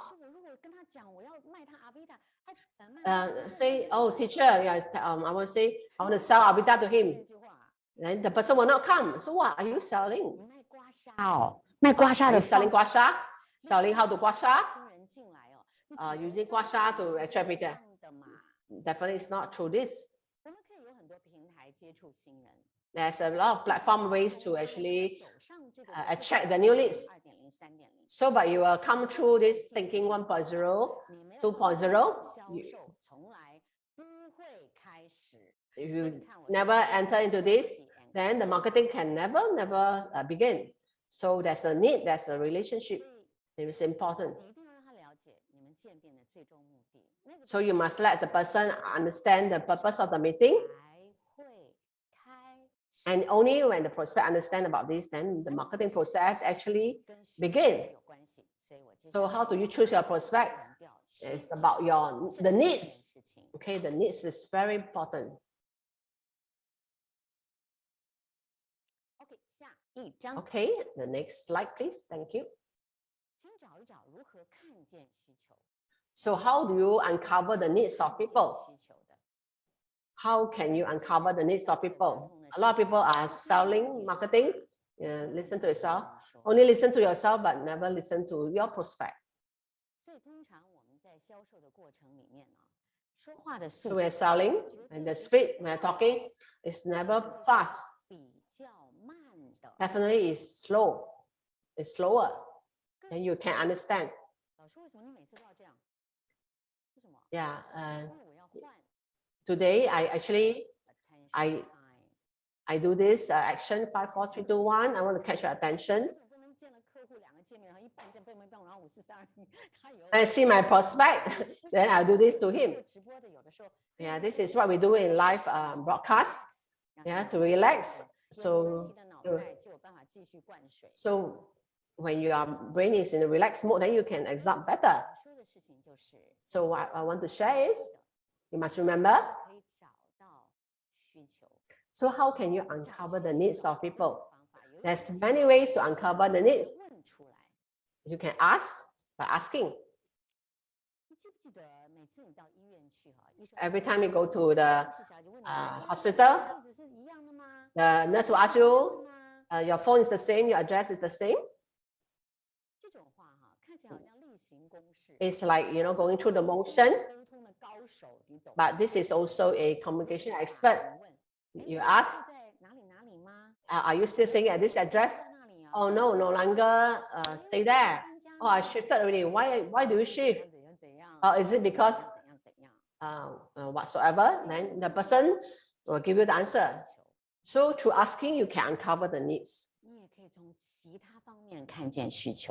Say, oh, teacher, yeah, I want to say, I want to sell Avita to him. Then the person will not come. So what are you selling? Are you selling guasha? Selling how to guasha? Using guasha to attract people. Definitely it's not through this. There's a lot of platform ways to actually attract the new leads. So, but you will come through this thinking 1.0, 2.0. If you never enter into this, then the marketing can never begin. So there's a need, there's a relationship. It is important. So you must let the person understand the purpose of the meeting. And only when the prospect understand about this, then the marketing process actually begin. So how do you choose your prospect? It's about the needs. Okay, the needs is very important. Okay, the next slide, please. Thank you. So how do you uncover the needs of people? How can you uncover the needs of people? A lot of people are selling, marketing. Listen to yourself. Only listen to yourself, but never listen to your prospect. So we're selling, and the speed we're talking is never fast. Definitely is slow. It's slower. Then you can understand. Yeah. Today I do this action 5, 4, 3, 2, 1. I want to catch your attention. I see my prospect, then I'll do this to him. Yeah, this is what we do in live broadcast. Yeah, to relax. So when your brain is in a relaxed mode, then you can exalt better. So what I want to share is, you must remember. So how can you uncover the needs of people? There's many ways to uncover the needs. You can ask by asking. Every time you go to the hospital, the nurse will ask you, your phone is the same, your address is the same. It's like, going through the motion. But this is also a communication expert. You ask, are you still staying at this address? Oh no, no longer stay there. Oh, I shifted already. Why do you shift? Is it because whatsoever? Then the person will give you the answer. So through asking, you can uncover the needs.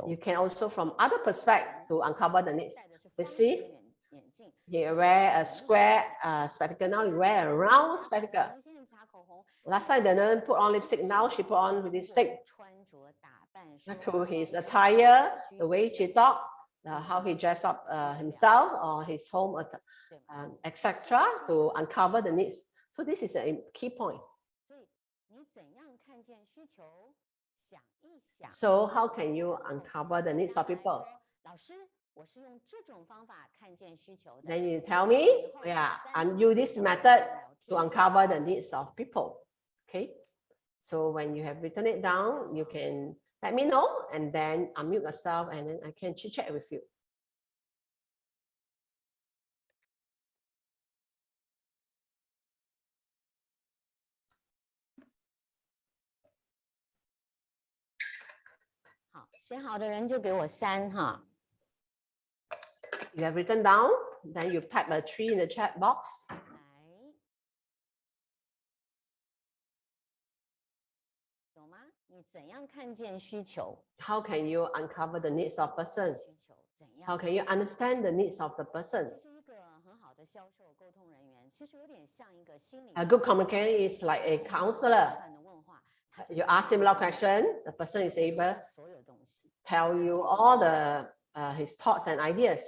You can also from other perspectives to uncover the needs. You see, you wear a square spectacle, now you wear a round spectacle. Last time they didn't put on lipstick, now she put on lipstick. Through his attire, the way she talk, how he dress up himself or his home, etc., to uncover the needs. So this is a key point. So how can you uncover the needs of people? Then you tell me, yeah, and use this method to uncover the needs of people. Okay. So when you have written it down, you can let me know and then unmute yourself and then I can chit chat with you. You have written down, then you type a 3 in the chat box. How can you uncover the needs of person? How can you understand the needs of the person? A good communicator is like a counselor. You ask him a lot of questions, the person is able to tell you all the his thoughts and ideas.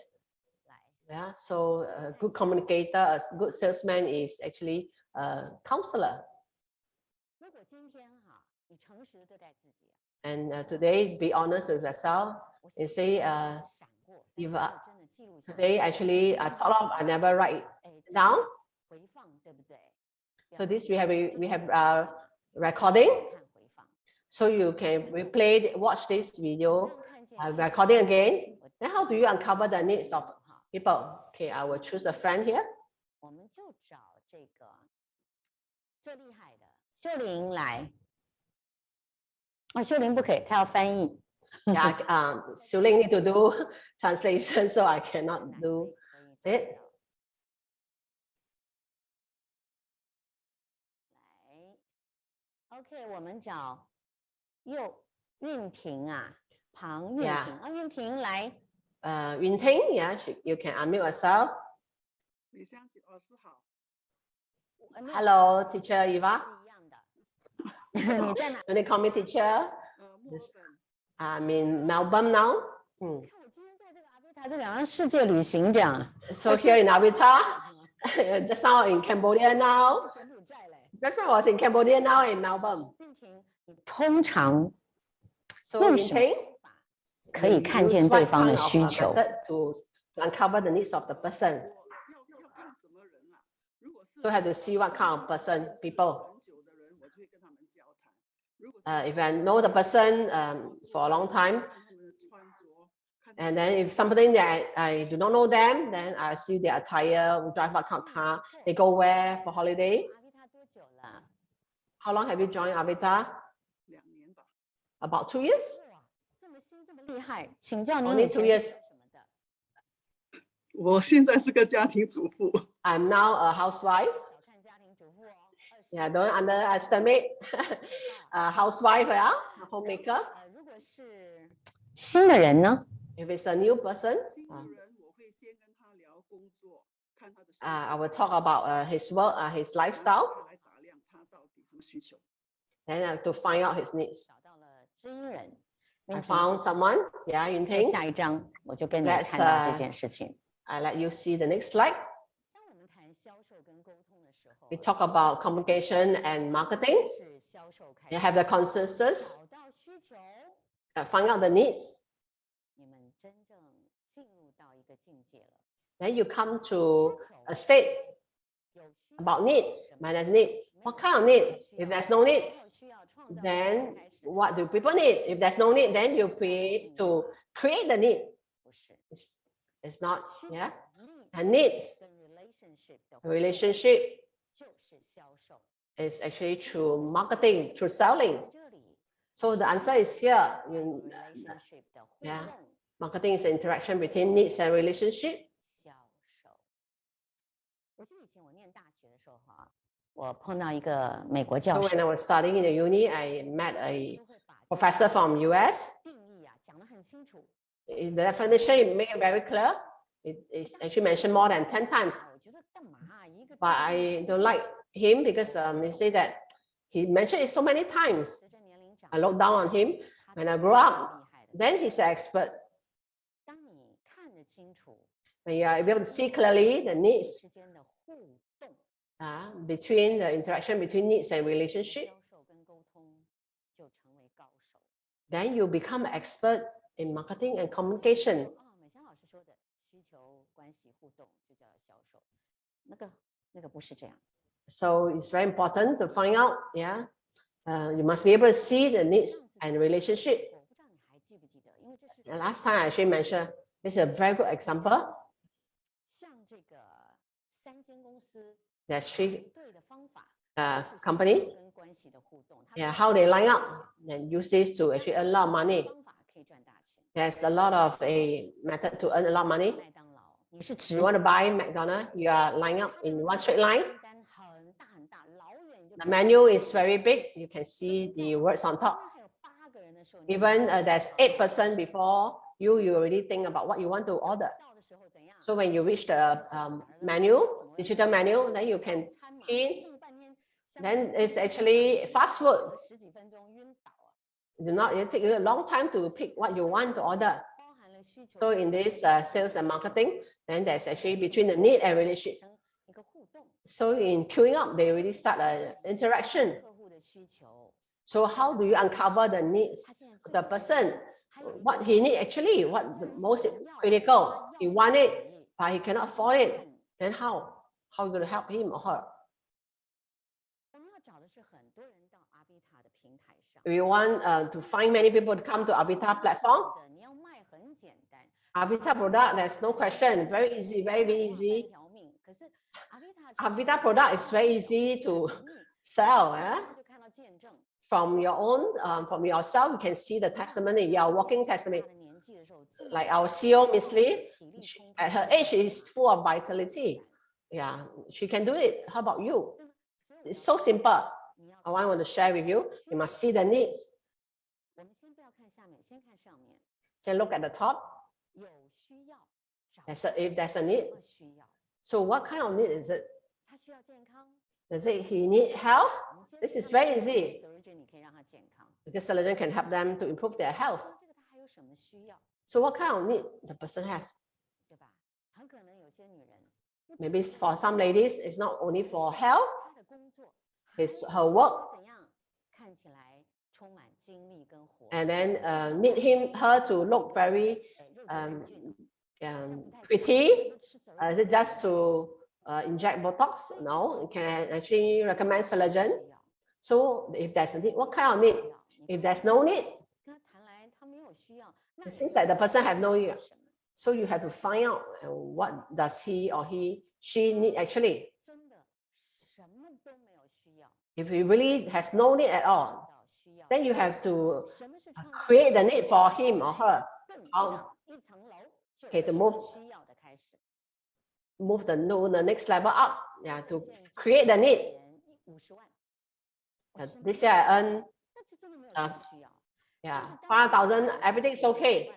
Yeah, so a good communicator, a good salesman is actually a counselor. And today, be honest with yourself and say, if today actually I thought of, I never write it down. So this we have recording, so you can replay, watch this video, recording again. Then how do you uncover the needs of people? Okay, I will choose a friend here. Yeah, Xiu-Ling need to do translation, so I cannot do it. Okay, 我们找韵婷啊，庞韵婷啊，韵婷来。Yun Ting, yeah, you can unmute yourself. Hello, teacher Eva. 你在哪？ Don't they call me teacher? I'm in Melbourne now. 看我今天在这个阿贝塔这两个世界旅行这样。 So here in Avatar, just now in Cambodia now. 柬埔寨嘞。 Just now I was in Cambodia now in Melbourne. 韵婷，你通常 So 用 Yun 什么 Ting, 可以看见对方的需 use 求？ what kind of method to uncover the needs of the person. So have to see what kind of person, people. If I know the person for a long time, and then if somebody that I do not know them, then I see their attire, we drive what kind of car, they go where for holiday. 阿贝塔多久了？ How long have you joined Avatar? About 2 years. 哇，这么新，这么厉害，请教您 Only 以 2 前 years. 是做什么的？我现在是个家庭主妇。 I'm now a housewife. 小看家庭主妇哦。Yeah, don't underestimate a housewife, yeah, a homemaker. 如果是新的人呢？ If it's a new person, 我会先跟他聊工作，看他的 I will talk about his work, his lifestyle, 来打量他到底什么需求。 and to find out his needs. 找到了知音人。 I found someone, yeah, Yun Ting. 下一章我就跟你 Let's, 谈到这件事情。 I let you see the next slide. 当我们谈销售跟沟通的时候 We talk about communication and marketing. 是销售开 You 始 have the consensus, 找到需求， find out the needs. 你们真正进入到一个境界了。 Then you come to a state 有需 about need. When there's need, what kind of need? If there's no need, 没有需要创造 then 开始 what do people need? If there's no need, then you create the need. 不是 It's not, 需 yeah. 求 And needs, 跟 relationship 的 relationship 就是销售。 is actually through marketing, through selling. 这里 So the answer is here. relationship 的互 Yeah. 动 Marketing is the interaction between needs and relationship. 销售。我记得以前我念大学的时候哈，我碰到一个美国 So 教授 when I was studying in the uni, I met a 都会把 professor from US. 定义啊讲得很清楚。 In the definition, it made it very clear. It is actually mentioned more than 10 times. 我觉得干嘛啊一个 But I don't like him because he said that he mentioned it so many times. 随着年龄长 I looked down on him. 他 When I 是 grew up, 很厉害的。 then he's an expert. 当你看 when you are able to see clearly the needs between the interaction between needs and relationship, then you become an expert in marketing and communication. So it's very important to find out, you must be able to see the needs and relationship. And last time I actually mentioned, this is a very good example. There's three company, how they line up and use this to actually earn a lot of money. There's a lot of a method to earn a lot of money. You want to buy McDonald's, you are lining up in one straight line. The menu is very big. You can see the words on top. Even there's 8 person before you already think about what you want to order. So when you reach the menu, digital menu, then you can key in. Then it's actually fast food. It takes you a long time to pick what you want to order. So in this sales and marketing, then there's actually between the need and relationship. So in queuing up, they already start an interaction. So how do you uncover the needs of the person? What he needs actually, what the most critical? He wants it, but he cannot afford it. Then how? How are you going to help him or her? We want to find many people to come to Avita platform. Avita product, there's no question, very easy, very easy. Avita product is very easy to sell. From your own, from yourself, you can see the testimony, your walking testimony. Like our CEO, Miss Lee, at her age, she is full of vitality. Yeah, she can do it. How about you? It's so simple. I want to share with you. You must see the needs. So look at the top. If there's a need. So what kind of need is it? Does it he need health? This is very easy. Because surgeon can help them to improve their health. So what kind of need the person has? Maybe for some ladies, it's not only for health, it's her work. And then need her to look very pretty. Is it just to inject Botox? No, you can actually recommend surgeon. So if there's a need, what kind of need? If there's no need, it seems like the person have no need. So you have to find out what does he or she need actually. If he really has no need at all, then you have to create the need for him or her. Okay, to move the next level up, to create the need. This year I earn 5,000, everything is okay.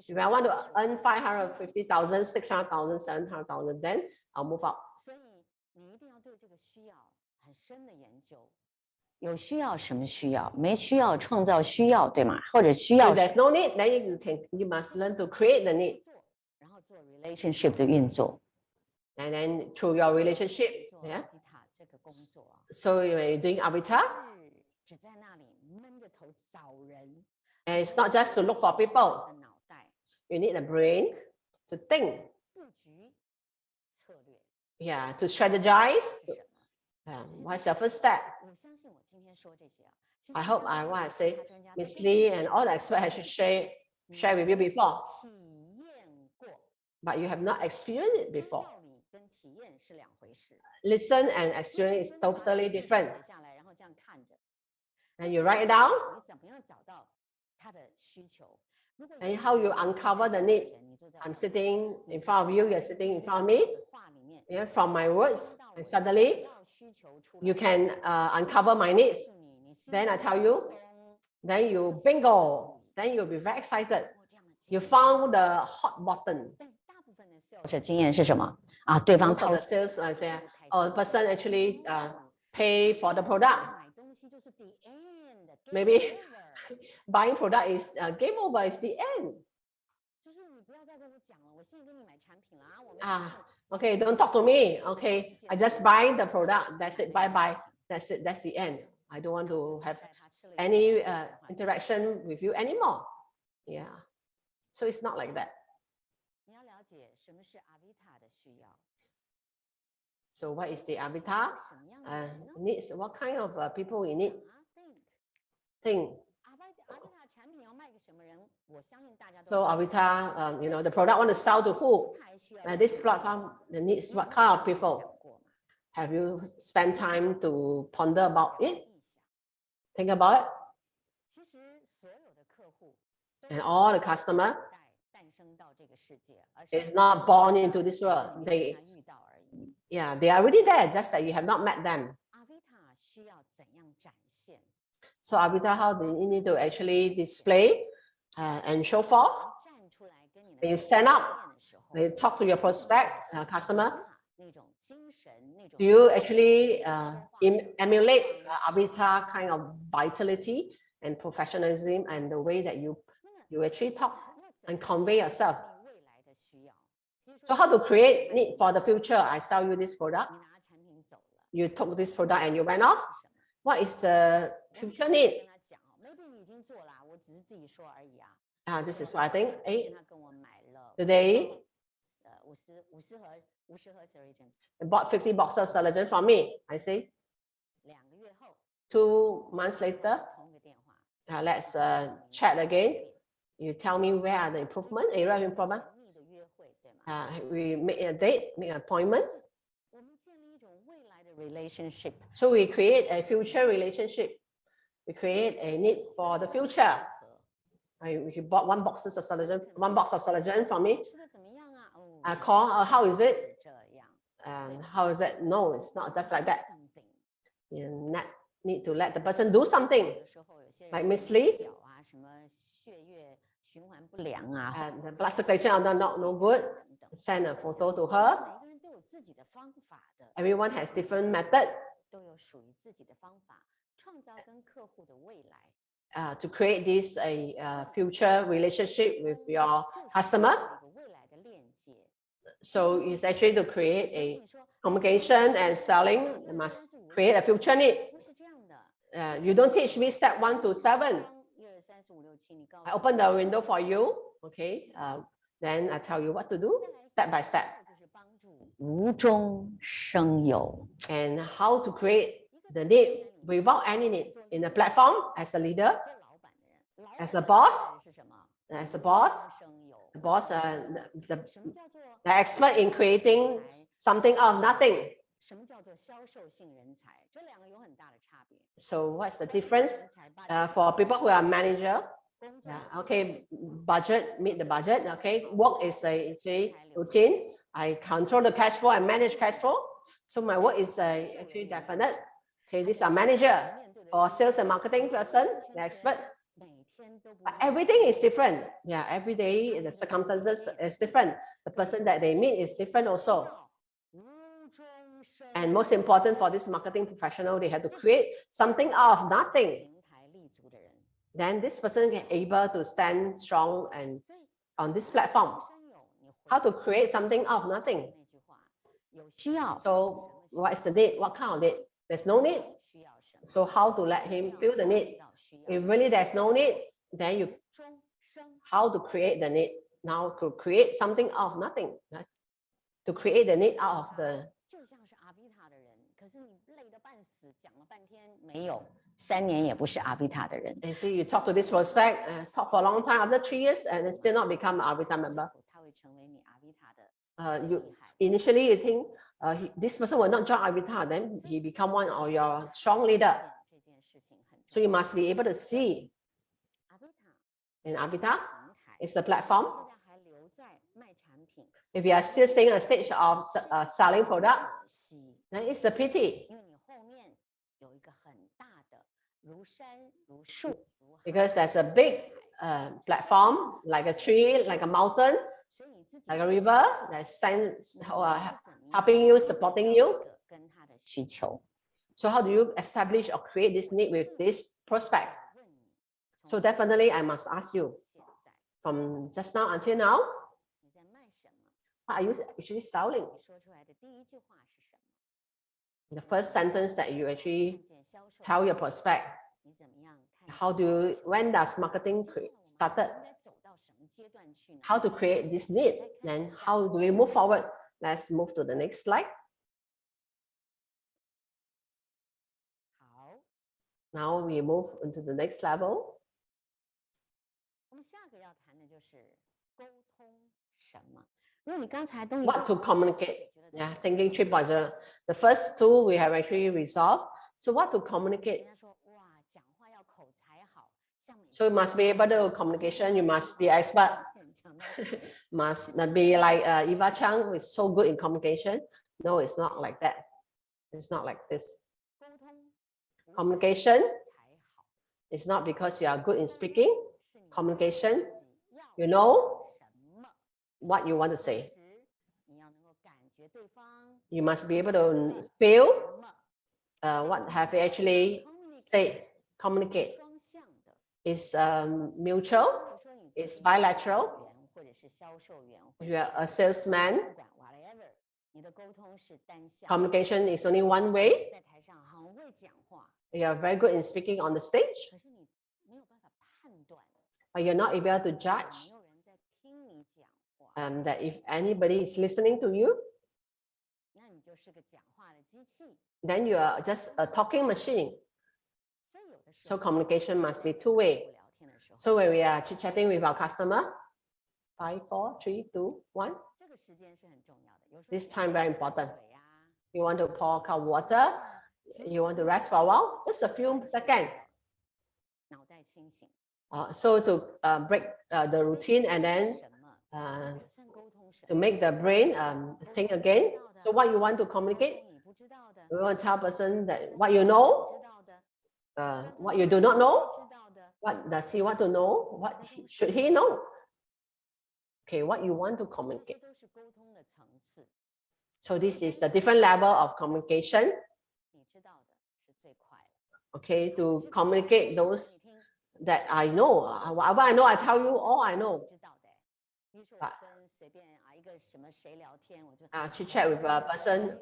If I want to earn 550,000, 600,000, 700,000, then I'll move up. 有需要什么需要？没需要创造需要，对吗？或者需要 So there's no need, then you must learn to create the need. 然后做 relationship 的运作。And then through your relationship, so when you're doing Avita, 只在那里闷着头找人。And it's not just to look for people. You need a brain to think. Yeah, to strategize. What's your first step? I hope I want to say Miss Lee and all the experts have shared with you before. But you have not experienced it before. Listen and experience is totally different. And you write it down. And how you uncover the need. I'm sitting in front of you, you're sitting in front of me. Yeah, from my words, and suddenly you can uncover my needs. Then I tell you, then you bingo, then you'll be very excited. You found the hot button. 是经验是什么啊？对方 Most of the sales, the person actually pay for the product. Maybe buying product is game over, is the end. Okay, don't talk to me. Okay, I just buy the product. That's it. Bye bye. That's it. That's the end. I don't want to have any interaction with you anymore. Yeah. So it's not like that. So what is the avatar? Needs what kind of people we need? Think. So avatar, the product want to sell to who? This platform needs what kind of people? Have you spent time to ponder about it? Think about it. And all the customer is not born into this world. They are already there, just that you have not met them. So avatar, how do you need to actually display and show forth? When you stand up, when you talk to your prospect customer, do you actually emulate avatar kind of vitality and professionalism and the way that you actually talk and convey yourself? So how to create need for the future? I sell you this product. You took this product and you went off. What is the future need? This is what I think. Today, I bought 50 boxes of Celogen from me. I say, 2 months later, let's chat again. You tell me where are the improvement, area of improvement. We make a date, make an appointment. So we create a future relationship. We create a need for the future. You bought 1 box of Celogen from me. I call, how is it? And how is it? No, it's not just like that. You need to let the person do something. Like Miss Lee, and the blood circulation are not no good. Send a photo to her. Everyone has different method to create this future relationship with your customer. So it's actually to create a communication and selling. You must create a future need. You don't teach me step 1 to 7. I open the window for you. Okay. Then I tell you what to do step by step. And how to create the need without any need in the platform as a leader, as a boss, the expert in creating something out of nothing. So what's the difference for people who are manager? Okay, budget, meet the budget. Okay, work is a routine. I control the cash flow and manage cash flow. So my work is actually definite. Okay, these are manager or sales and marketing person, the expert. But everything is different. Yeah, every day the circumstances is different. The person that they meet is different also. And most important for this marketing professional, they have to create something out of nothing. Then this person is able to stand strong and on this platform. How to create something out of nothing? So what is the need? What kind of need? There's no need. So how to let him feel the need? If really there's no need, then how to create the need? Now to create something out of nothing. To create the need out of the. And see, you talk to this prospect, talk for a long time, after 3 years, and still not become an Avatar member. Initially you think this person will not join Avatar, then he become one of your strong leader. So you must be able to see. In Avatar, it's a platform. If you are still staying at a stage of selling product, then it's a pity. Because there's a big platform, like a tree, like a mountain, like a river, that's helping you, supporting you. So how do you establish or create this need with this prospect? So definitely I must ask you, from just now until now, What are you actually selling? 你说出来的第一句话是什么？ The first sentence that you actually 看见销售 tell your prospect. 你怎么样看 How do you, when does marketing 接下来我们 started? 应该走到什么阶段去呢？ How to create this need? Then how do we move forward? Let's move to the next slide. 好， Now we move into the next level. 我们下个要谈的就是沟通什么。如果你刚才都已 What to 经 communicate? Yeah, thinking 3.0. The first two we have actually resolved. So what to 人 communicate? 家说哇，讲话要口才好，像美 So you 国 must be able to communication. You must be expert. 讲到死 Must not be like Eva Chang, who is so good in communication. No, it's not like that. It's not like this. 沟通不是 Communication 才好， is not because you are good in speaking. 是你 Communication, 自己要 you know 什么， what you want to 同 say. 时你要能够感觉对方 You must be able to feel 什么。 what have you actually said. Communicate 双向的， is mutual. 或者说你 It's 作为一个 bilateral. 业务员或者是销售员，或 If 者 you 是 are a salesman, 不管 whatever，你的沟通是单向。 communication is only one way. 在台上很会讲话， You are very good in speaking on the stage, 可是你没有办法判断 but you're not able to 有 judge 没有人在听你讲话， that if anybody is listening to you, 那你就是个讲话的机器。 then you are just a talking machine. 所以有的时 So 候 communication must be 在 two-way. 我聊天的时候， So when we are chit-chatting with our customer, 5, 4, 3, 2, 1, 这个时间是很重要的。有时候 this 你 time very important. 水啊， You want to pour a cup of water, you want to rest for a while, just a few seconds. 脑袋清醒。 So to break the routine and then 什么 uh, 打算沟通什 to 么？ make the brain think again. So what you want to 沟 communicate, 通你不知道的， we want to tell a person that what you know, 知道的， what you do not know, 知道的， what does he want to know, what should he know? Okay, what you want to 这些 communicate. 都是沟通的层次。 So this is the different level of communication. 你知道的是最快的。 Okay, to communicate 你 those 听 that I know. Whatever I know, I tell you all I 你 know. 知道的。比如说啊我跟随便一个什么谁聊天，我就 Chit chat with a person.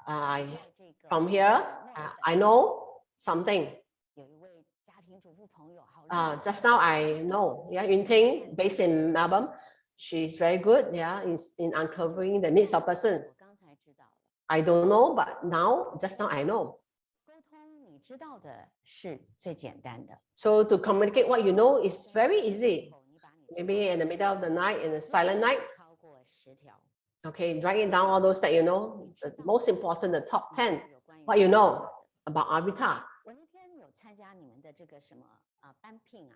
I 在这个 from here, 墨尔 I 本 know something. 有一位家庭主妇朋友，好厉害 Just now I know. Yeah, Yun Ting, based in Melbourne, she's very good. Yeah, in uncovering the needs of person. 我刚才知道了， I don't know, but now, just now I know. 沟通你知道的是最简单的。 So to communicate what you know is very easy. 你把你 Maybe in the middle of the night, in a silent night. 超过10条。 Okay, writing down all those that you know. The most important, the top 10. 有关于 What you know about Avatar. 我那天有参加你们的这个什么班聘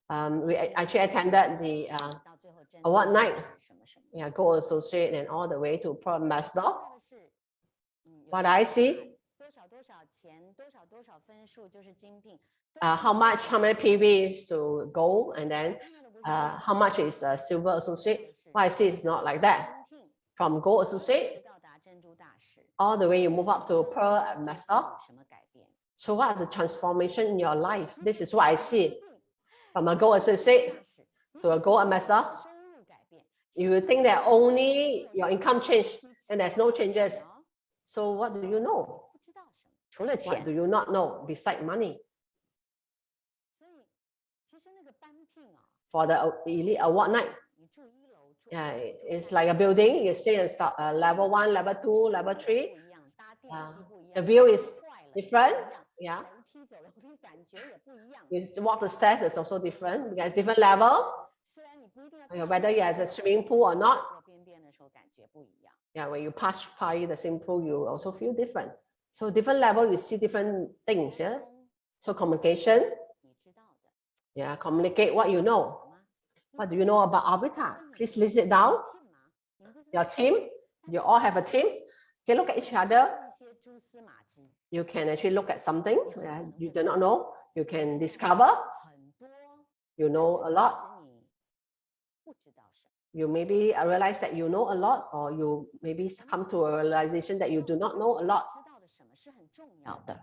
啊， We actually attended the 到最后真 award night. 是什么什么。 Yeah, Gold Associate and all the way to Pro Ambassador. 重要的是有 What 一 I 个 see, 多少多少钱，多少分数就是精聘。 how many PV is to gold, and then 看到的不是这个 how much is silver associate. What I see is not like that. 精聘 From gold 直 associate 到达珍珠大使， all the way you move up to Pearl 这 Ambassador. 有什么改变？ So what are the transformation in your life? This is what I see. From a gold associate 大使 to a gold ambassador, 收入改变， you will think that only your income changed and there's no changes. So what do you know? 不知道什么，除了 What 钱 do。you not know beside money? 所以其实那个班聘啊， For the elite award night, 你住1楼，住 yeah, 2楼住 it's 3 like a 楼 building. You stay in level 1, level 2, level 3. 不一样，搭电梯不一样 The view is 坏了 different. 不一样 Yeah, 楼梯走楼梯感觉也不一样。 you walk the stairs is also different because different level. 虽然你不一定要 Whether you have a swimming pool or not. 过边边的时候感觉不一样。 Yeah, when you pass by the swimming pool, you also feel different. So different level, you see different things. Yeah. 沟通 So communication. 你知道的 Yeah, communicate what you 有 know. 吗？ What do you know about Avatar? Please list it down. Your team, you all have a team. Okay, look at each other. 一些蛛丝马迹， You can actually look at something you do not know. You can discover. 很多 You know a lot. 其实你不知道什么。 You maybe realize that you know a lot, or you maybe come to a realization that you do not know a lot. 知道的什么是很重要的。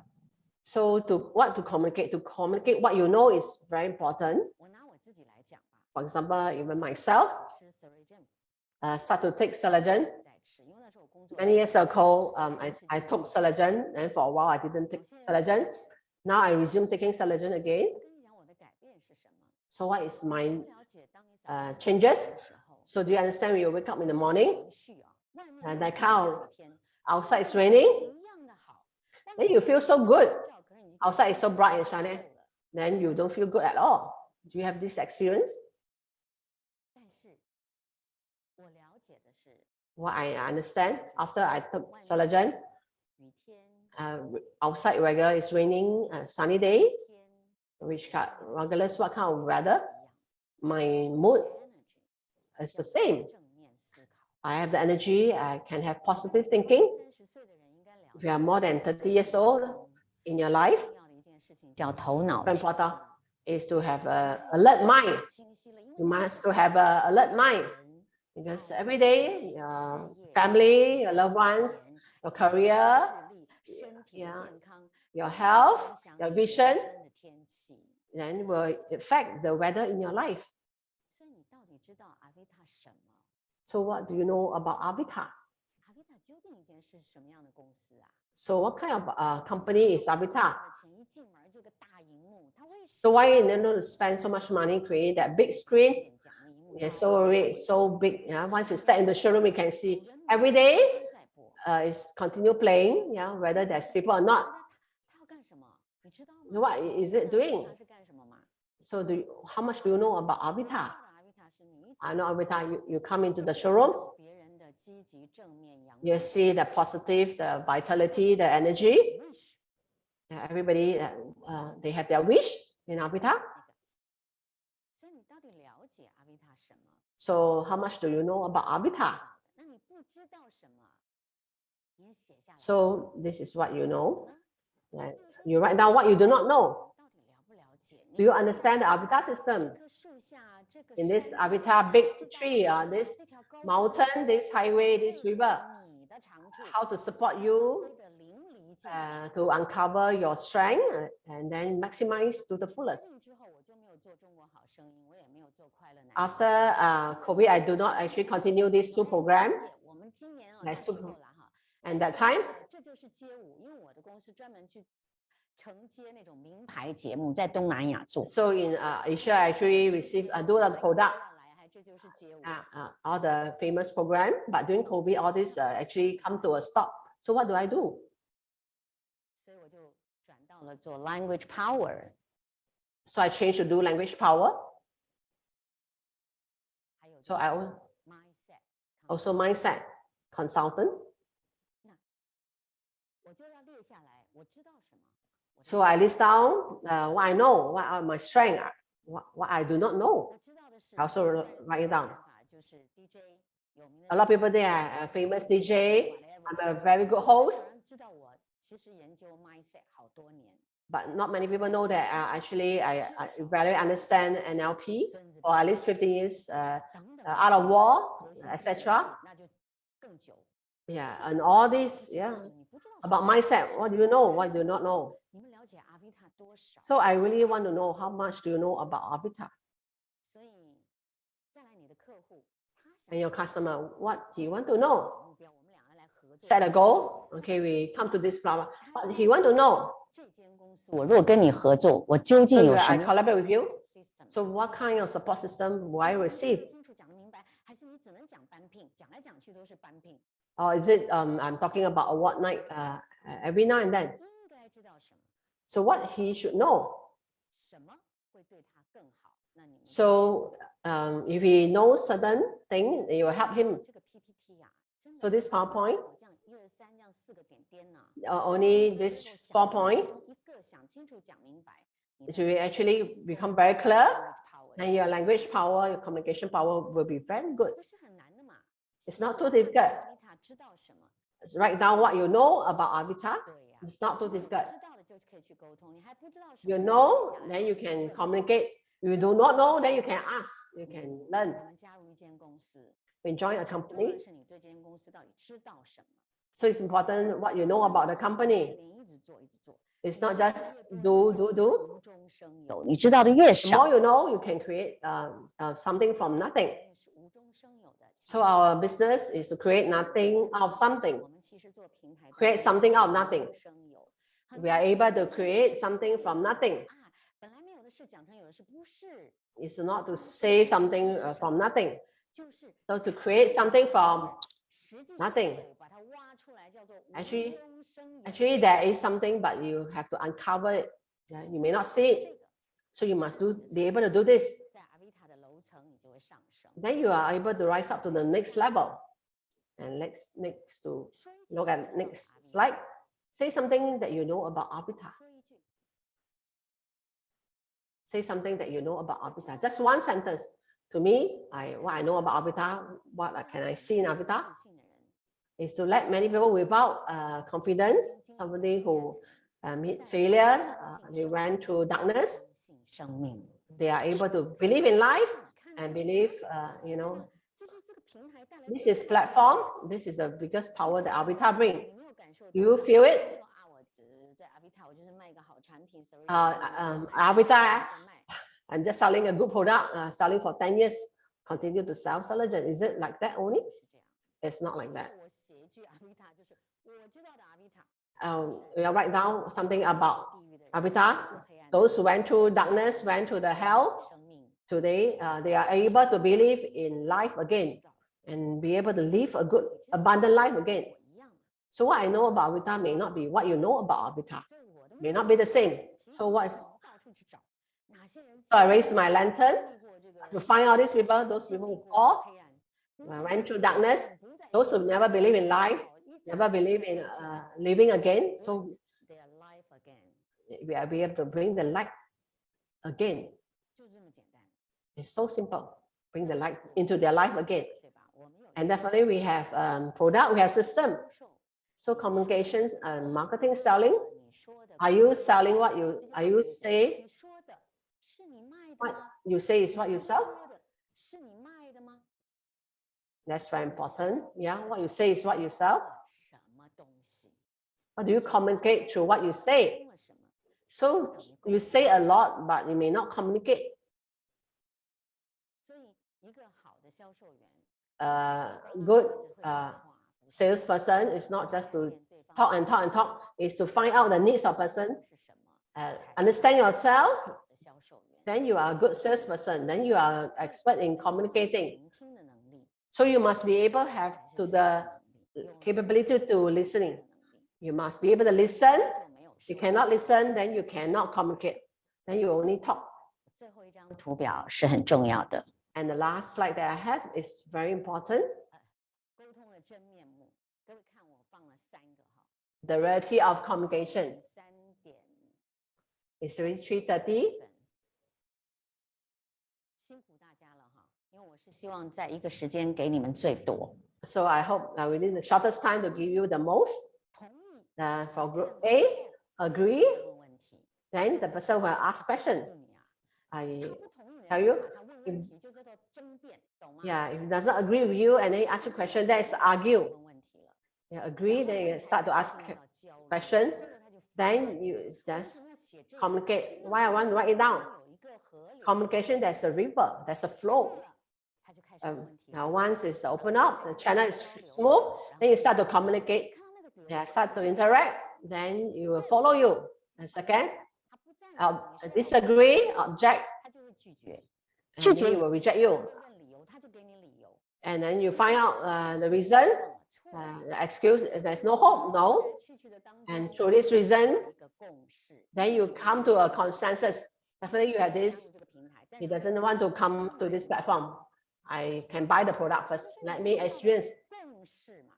So to communicate what you know is very important. 我拿我自己来讲吧， For example, even myself, 我是 Surgeon， start to take Selagen. 在吃，因为那时候我工作 Many years ago, I took Selagen, and for a while I didn't take Selagen. Now I resume taking Selagen again. 跟你讲我的改变是什么？ So what is my 不了解当你早上 changes? 的时候， So do you understand when you wake up in the morning 情绪啊，外面 and 如果 that 下 kind 雨 of 天， outside is raining? 一样的好，外 Then 面 you feel so good. 照，可是你 Outside is so bright and shiny. 够了 Then you don't feel good at all. Do you have this experience? 但是我了解的是， What I understand after I took Selagen, 雨天 outside whether it's raining, sunny day, 天 regardless what kind of weather, 一样 my mood ，energy is the same. 正面思考。 I have the energy. I can have positive thinking. 30岁的人应该了 If 解 you are more than 30 years old in your life, 重要的一件事情叫头脑 very 清 important is to have an alert mind. 清晰了，因为 You must to have an alert mind 人 because every day your family, your loved ones, your career, 视力、身体的 yeah, 健康、 your health, 影响 your 你 vision, 人生的天气。 then will affect the weather in your life. 所以你到底知道阿维塔什么？ So what do you know about Avita? 阿维塔究竟一件是什么样的公司啊？ So what kind of company is Avita? 钱一进门这个大荧幕，它为什 So 么 why you need to spend so much money creating that big screen? 讲的荧幕 It's so big. Yeah, once you step in the showroom, you can see every day 在播？ it's continue playing. Yeah, whether there's people or not. 它要干什么？你知道吗？ What is it doing? 它是干什么吗？ So how much do you know about 知道 Avita? 的阿维塔是你一 I know Avita. You come into the showroom, 别人的积极正面阳 you see the positive, the vitality, the energy. wish Everybody, they have their wish in Avita. 所以你到底了解阿维塔什么？ So how much do you know about Avita? 那你不知道什么，你也写下来。 So this is what you know. You write down what you do not know. 到底了不了解？ Do you understand the Avita system? 这棵树下，这个 In this 山 Avita big 这大 tree, 河 this 这条高山 mountain, this highway, this 配合 river, 你的长处， how to support you 你的淋漓尽致。 to uncover your strength and then maximize to the fullest. 之后我就没有做中国好声音，我也没有做快乐男 After COVID, I do not actually continue these two programs. 我们今年啊， Let's 那时 do- 候啦哈， And that time, 这就是街舞，因为我的公司专门去承接那种名牌节目，在东南亚做。 so in Asia, I actually do the product, 要来，还这就是街舞。 all the famous program. But during COVID, all this actually come to a stop. So what do I do? 所以我就转到了做 language power， So I changed to do language power. 还有 So I mindset。 also mindset consultant. 我就要列下来，我知道什么。 So I list down what I know, what are my strengths, what I do not know. 我知道的是 I also write it down. 就是 DJ 有名的 A lot of people there are a famous DJ. I'm a very good host, 知道我其实研究 mindset 好多年， but not many people know that actually I very understand NLP for at least 15 years, 等等 out of war, etc. 那就更久。 Yeah, and all this, yeah, 你不知道 about mindset. What do you know? What do you not know? 你们了解阿维塔多少？ So I really want to know how much do you know about Avita 所以再来你的客户，他 and 想 your customer? What do you want to know? 目标，我们两个来合作。 Set a goal. Okay, we come to this flower. But he want to know. 这间公司，我如果跟你合作，我究竟 So 有什 I 么 collaborate with you. system？ So what kind of support system will I receive? 清楚讲得明白，还是你只能讲单聘，讲来讲去都是单聘？ Or is it I'm talking about a what night every now and then? 应该知道什么？ So what he should know. 什么会对他更好？那你们 So if he knows certain thing, it will help him. 这个 PPT 呀，真的 So this PowerPoint, 我这样1、2、3这样4个点点呐， only this 4 point, 一个想清楚讲明白， it will actually become very clear. power And your language power, your communication power will be very good. 不是很难的嘛。 It's not too difficult. 阿维塔知道什么？ Write down what you know about Avita. 对呀， It's not too 你 difficult. 知道的就可以去沟通，你还不知道什么 You 就 know, 写下来 then you can communicate. If you do not know, then you can ask. You can 我 learn. 们加入一间公司， When join a 重要 company. 的是你对这间公司到底知道什么？ So it's important what you know about the company. 你一直做，一直做。 It's not just do. 无中生有，你知道的越 The 少， more you know, you can create something from nothing. 是无中生有的。So our business is to create nothing out of something. 我们其实做平台 Create something out of nothing. 生有 We are able to create something from nothing. 啊，本来没有的事讲成有的事，不是， It's not to say something from nothing. 就是 So to create something from 实际上 nothing. 有把它挖出来，叫做无 Actually- 中生有。 Actually, there is something, but you have to uncover it. Yeah, you may not see it. So you must be able to do this. 在阿维塔的楼层，你就会上升。 Then you are able to rise up to the next level. And let's next to 说一句 look at next slide. Say something that you know about Avita. 说一句， Say something that you know about Avita. Just one sentence. To me, what I know about Avita, what can I see in Avita, 自信的人 is to let many people without confidence, somebody who meet failure, they went through darkness, 信生命。 they are able to believe in life and believe, you know, 这就是这个平台带来的 this is platform, this is the biggest power that Avita bring. 你没有感受到 Do you feel it? 说啊，我在阿维塔，我就是卖一个好产品 Avita, I'm just selling a good product, selling for 10 years, continue to sell Solagen. Is it like that only? 是这样。 It's not like that. 我写一句阿维塔，就是我知道的阿维塔。 We will write down something about 地狱的人 Avita. 过黑暗 Those who went through darkness, went through the hell, 生命 today they are able to believe in life again and be able to live a good, abundant life again. 我一样， So what I know about Avita may not be what you know about Avita, 所以我的 may not be the same. So what is, 到处去找哪些人 so I raised my lantern 经历过这个 to find out these people, those 经 people 历 who 过 fall, 黑暗，不 went 再 through darkness, 不再 those who never believe in life, 一 never believe in living again. So their life again， we are able to bring the light again. 就这么简单， It's so simple. Bring the light into their life again. 对吧？我们有 And definitely we have product, we have system. 售， So communications and marketing selling. 你说的 Are you selling what you, are you say 你说的是你卖的 what 吗？ you say is what you 你 sell? 说的是你卖的吗？ That's very important. Yeah, what you say is what you sell. 什么东西？ What do you communicate through what you say? 说了什么？ So you say a lot, but you may not communicate. 所以一个好的销售员， Good 只会说话 salesperson is not just to talk and talk and talk, is to find out the needs of person, 是什么？ understand yourself, 好的销售员， then you are a good salesperson, then you are expert in communicating. 聆听的能力， So you must be able to have 才是 to 说 the 的能力 capability to 用 listening. 的能力 You must be able to listen. 就没有 You 说 cannot listen, then you cannot communicate. Then you only talk. 最后一张图表是很重要的， And the last slide that I have is very important. 沟通的真面目。各位看，我放了3个哈， The reality of communication 3点 is really 3:30. 分，辛苦大家了哈，因为我是希望在一个时间给你们最多。 So I hope within the shortest time to give you the most. 同意 For group A, agree, 问问题， then the person will ask 告 question. 诉你啊， I 他不同意 tell 人 you 家他问问题就叫做争辩，懂吗？ yeah, if he doesn't agree with you and then he asks you question, that is argue. 问问题了， Yeah, agree, then you start to ask 碰到交流 question, 这个他就 then you 为 just 什么要写这个 communicate. Why I want to write it down? 有一个河流 Communication, there's a river, there's a flow. 他就开始问问题 Now 了。 once it's open up, the channel is smooth, then you start to communicate. 看到那个流 Yeah, start to interact, then you will follow you. And second, 他不赞同你说 disagree, object, 他就会拒绝， and 拒 then 绝 he will reject you. 问理由，他就给你理由。 And then you find out the reason, 错了 the excuse, if there's no hope, no. 去去的当 And 中 through this reason, 有一个共识。 then you come to a consensus. Definitely you have 加入 this, 这个平台，但 he 是 doesn't want to come to this platform. I can buy the product first. Let me experience. 共识嘛。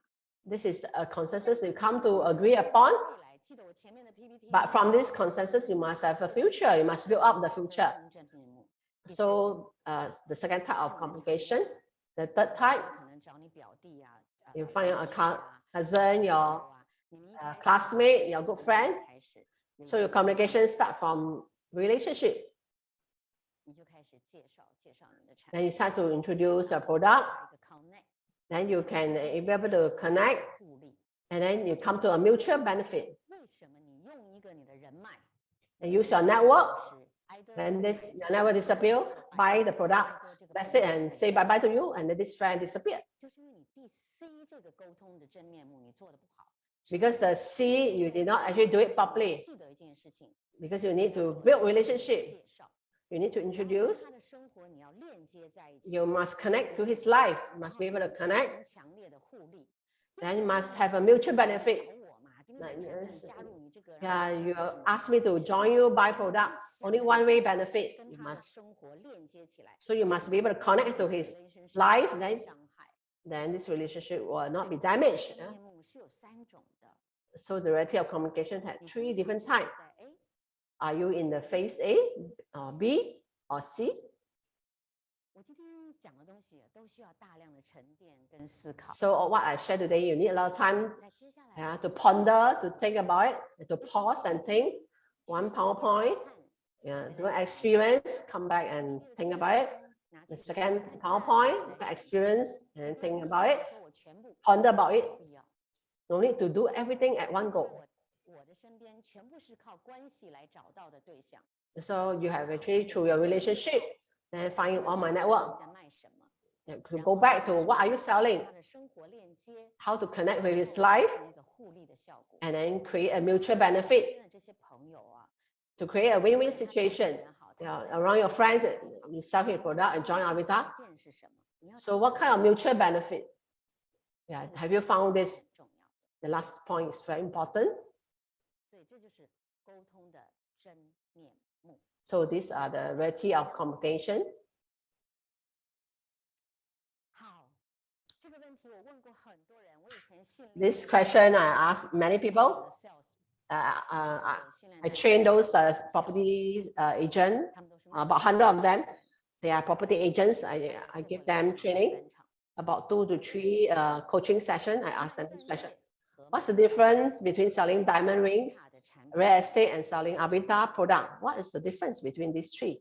This is a consensus you come to agree upon. 未来记得我前面的 PPT。 But from this consensus, you must have a future. You must build up the future. 真面目。 So the second type of communication. The third type, 可能找你表弟啊 you find a 同学啊 cousin, your 啊你们一开始 classmate, your good friend. 开始 So your communication start from relationship. 你就开始介绍你的产 Then 品， you start to introduce a product. 一个 connect Then you can be able to connect. 互利。 And then you come to a mutual benefit. 为什么你用一个你的人脉 And use your network. 是 either Then this your network disappear, buy the product. That's it, and say bye bye to you, and then this friend disappear. 就 Because the C, you did not actually do it properly. Because you need to build relationship. You need to introduce. You must connect to his life. You must be able to connect. Then you must have a mutual benefit. Yeah, you ask me to join you, buy product. Only one way benefit. You must. So you must be able to connect to his life. Then this relationship will not be damaged. Yeah? So the reality of communication had 3 different types. Are you in the phase A, or B, or C? So what I shared today, you need a lot of time to ponder, to think about it, to pause and think. One PowerPoint, do an experience, come back and think about it. The second PowerPoint, experience and think about it, ponder about it. No need to do everything at one go. So you have actually through your relationship, then find on my network. To go back to what are you selling? How to connect with his life, and then create a mutual benefit. To create a win-win situation around your friends, you sell his product and join Avita. So what kind of mutual benefit? Yeah, have you found this? The last point is very important. So these are the reality of communication. This question I asked many people. I train those property agents, about 100 of them. They are property agents. I give them training, about 2 to 3 coaching sessions. I ask them this question. What's the difference between selling diamond rings, real estate, and selling Avita product? What is the difference between these 3?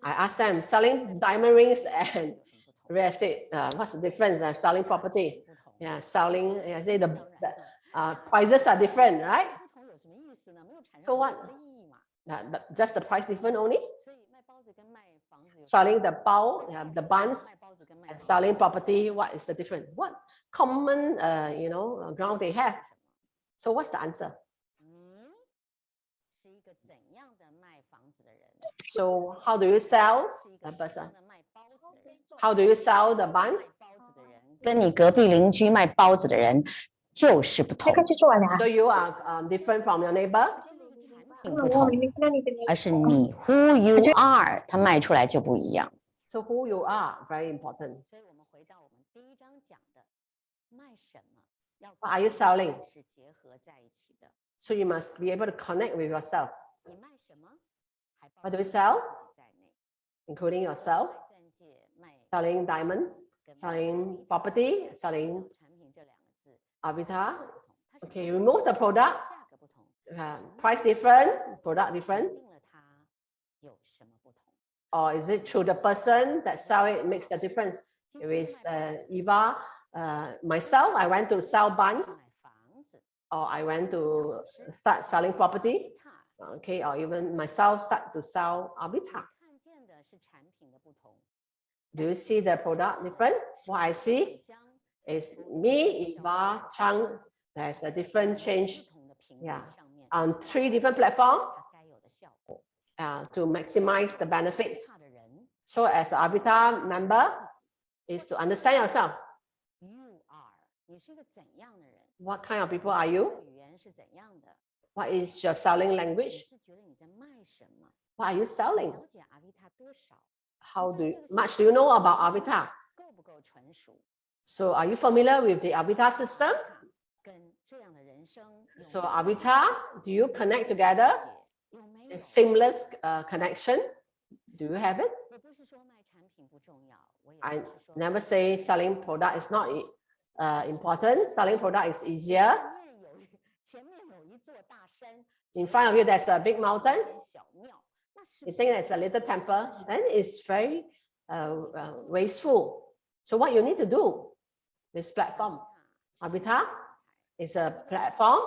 I asked them, selling diamond rings and real estate, what's the difference? Selling property, yeah, selling, I say the prices are different, right? So what? Just the price different only? Selling the bao, the buns, and selling property, what is the difference? What common, ground they have? So what's the answer? So how do you sell a person? How do you sell the bun? 跟你隔壁邻居卖包子的人就是不同。 So you are different from your neighbor? 不同，而是你 who you are， 它卖出来就不一样。 So who you are, very important. What are you selling? So you must be able to connect with yourself. What do you sell? Including yourself. Selling diamond, selling property, selling Avita. Okay, remove the product. Price different, product different. Or is it through the person that sell it makes the difference? If it's Eva, myself, I went to sell buns, or I went to start selling property, okay, or even myself start to sell Avita. Do you see the product different? What I see is me, Eva, Chang, there's a different change, on 3 different platforms to maximize the benefits. So as an Avita member, is to understand yourself. What kind of people are you? What is your selling language? What are you selling? Much do you know about Avita? So are you familiar with the Avita system? So Avita, do you connect together? A seamless connection? Do you have it? I never say selling product is not important. Selling product is easier. In front of you, there's a big mountain. You think it's a little temple, then it's very wasteful. So what you need to do, this platform, Avita is a platform.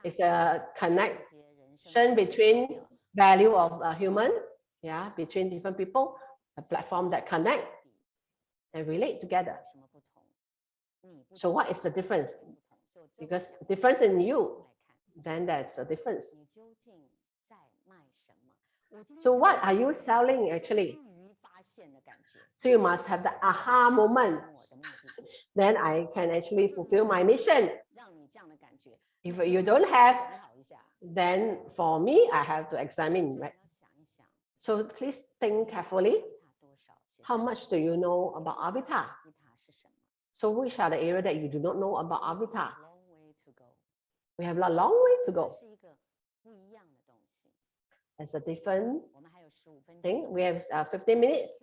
It's a connection between value of a human, between different people, a platform that connect and relate together. So what is the difference? Because difference in you, then that's a difference. So what are you selling actually? So you must have the aha moment. Then I can actually fulfill my mission. If you don't have, then for me, I have to examine, right? So please think carefully. How much do you know about avatar? So which are the areas that you do not know about avatar? We have a long way to go. It's a different thing. We have 15 minutes.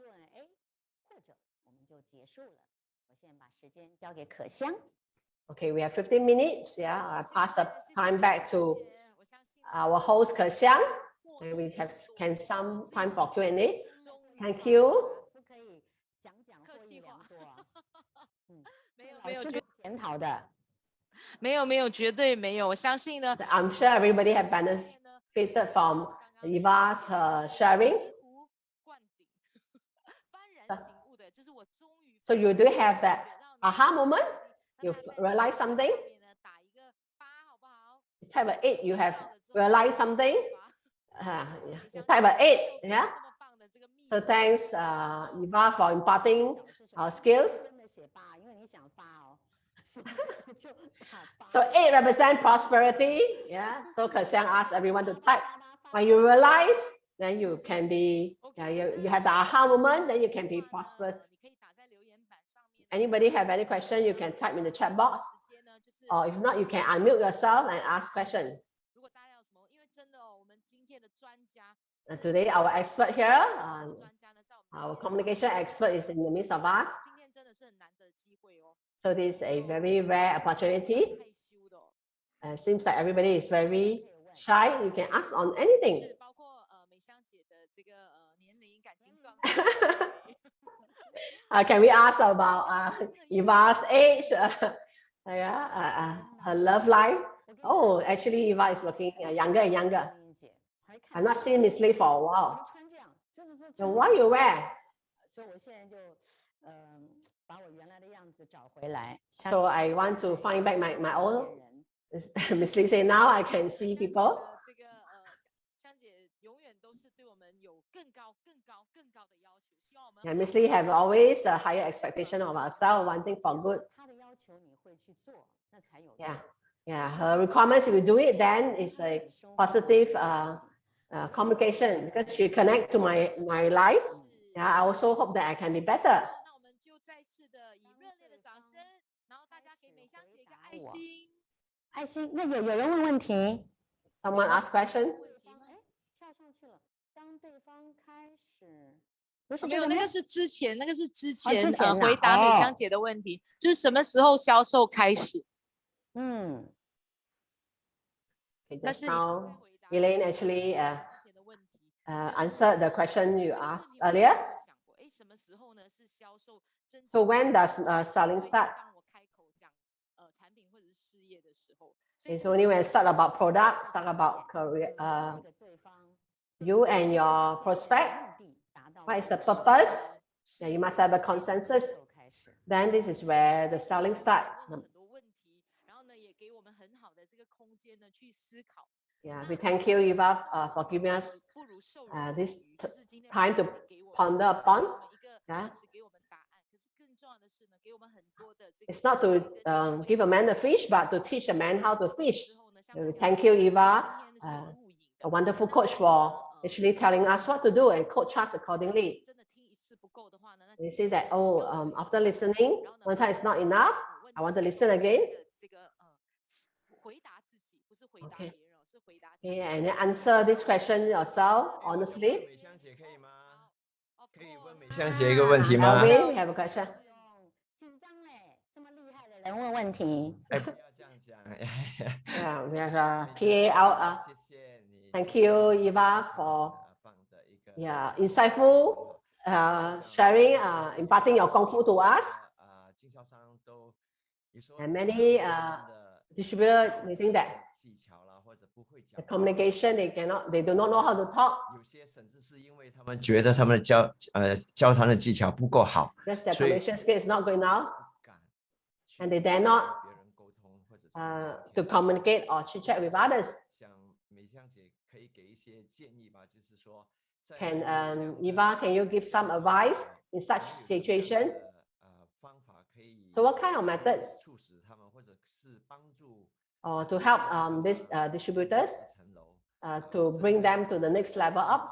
Okay, we have 15 minutes. Yeah, I pass the time back to our host, Xiang. And we can some time for Q&A. Thank you. 没有，绝对没有。我相信呢 I'm sure everybody have benefited from Eva's sharing. So you do have that aha moment. You realize something. You type an 8, you have realized something. You type an 8, yeah. So thanks, Eva, for imparting our skills. So 8 represents prosperity. Yeah. So Xiang asked everyone to type. When you realize, then you can be, you have the aha moment, then you can be prosperous. Anybody have any question, you can type in the chat box. Or if not, you can unmute yourself and ask questions. Today, our expert here, our communication expert is in the midst of us. So this is a very rare opportunity. It seems like everybody is very shy. You can ask on anything. Can we ask about Eva's age, her love life? Oh, actually, Eva is looking younger and younger. I've not seen Miss Lee for a while. So why you wear? So I want to find back my old. Miss Lee say now I can see people. Yeah, Miss Lee have always a higher expectation of ourselves, wanting for good. Yeah. Her requirements, if you do it, then it's a positive communication because she connect to my life. Yeah, I also hope that I can be better. Someone ask question. 没有，那个是之前回答美香姐的问题，就是什么时候销售开始？Just now, Elaine actually answered the question you asked earlier. So when does selling start? It's only when start about product, start about career, you and your prospect. What is the purpose? Yeah, you must have a consensus. Then this is where the selling start. Yeah, we thank you, Eva, for giving us this time to ponder upon. Yeah. It's not to give a man a fish, but to teach a man how to fish. We thank you, Eva, a wonderful coach, for actually telling us what to do and coach us accordingly. You see that, after listening, one time is not enough. I want to listen again. Okay. Okay, and answer this question yourself, honestly. We have a question. 问问题。Yeah, we have a PA out. Thank you, Eva, for insightful sharing, imparting your kung fu to us. And many distributors may think that The communication, they do not know how to talk. 有些甚至是因为他们觉得他们的交谈的技巧不够好， Because their 所以 communication skill is not good enough, 不敢 and they dare not 别人沟通或者是 to communicate or chit chat with others. 像美香姐可以给一些建议吧，就是说 Can Eva, can you give some advice in such situation? 方法可以 So what kind of methods 促使他们或者是帮助 or to help these distributors 层楼 to bring them to the next level up,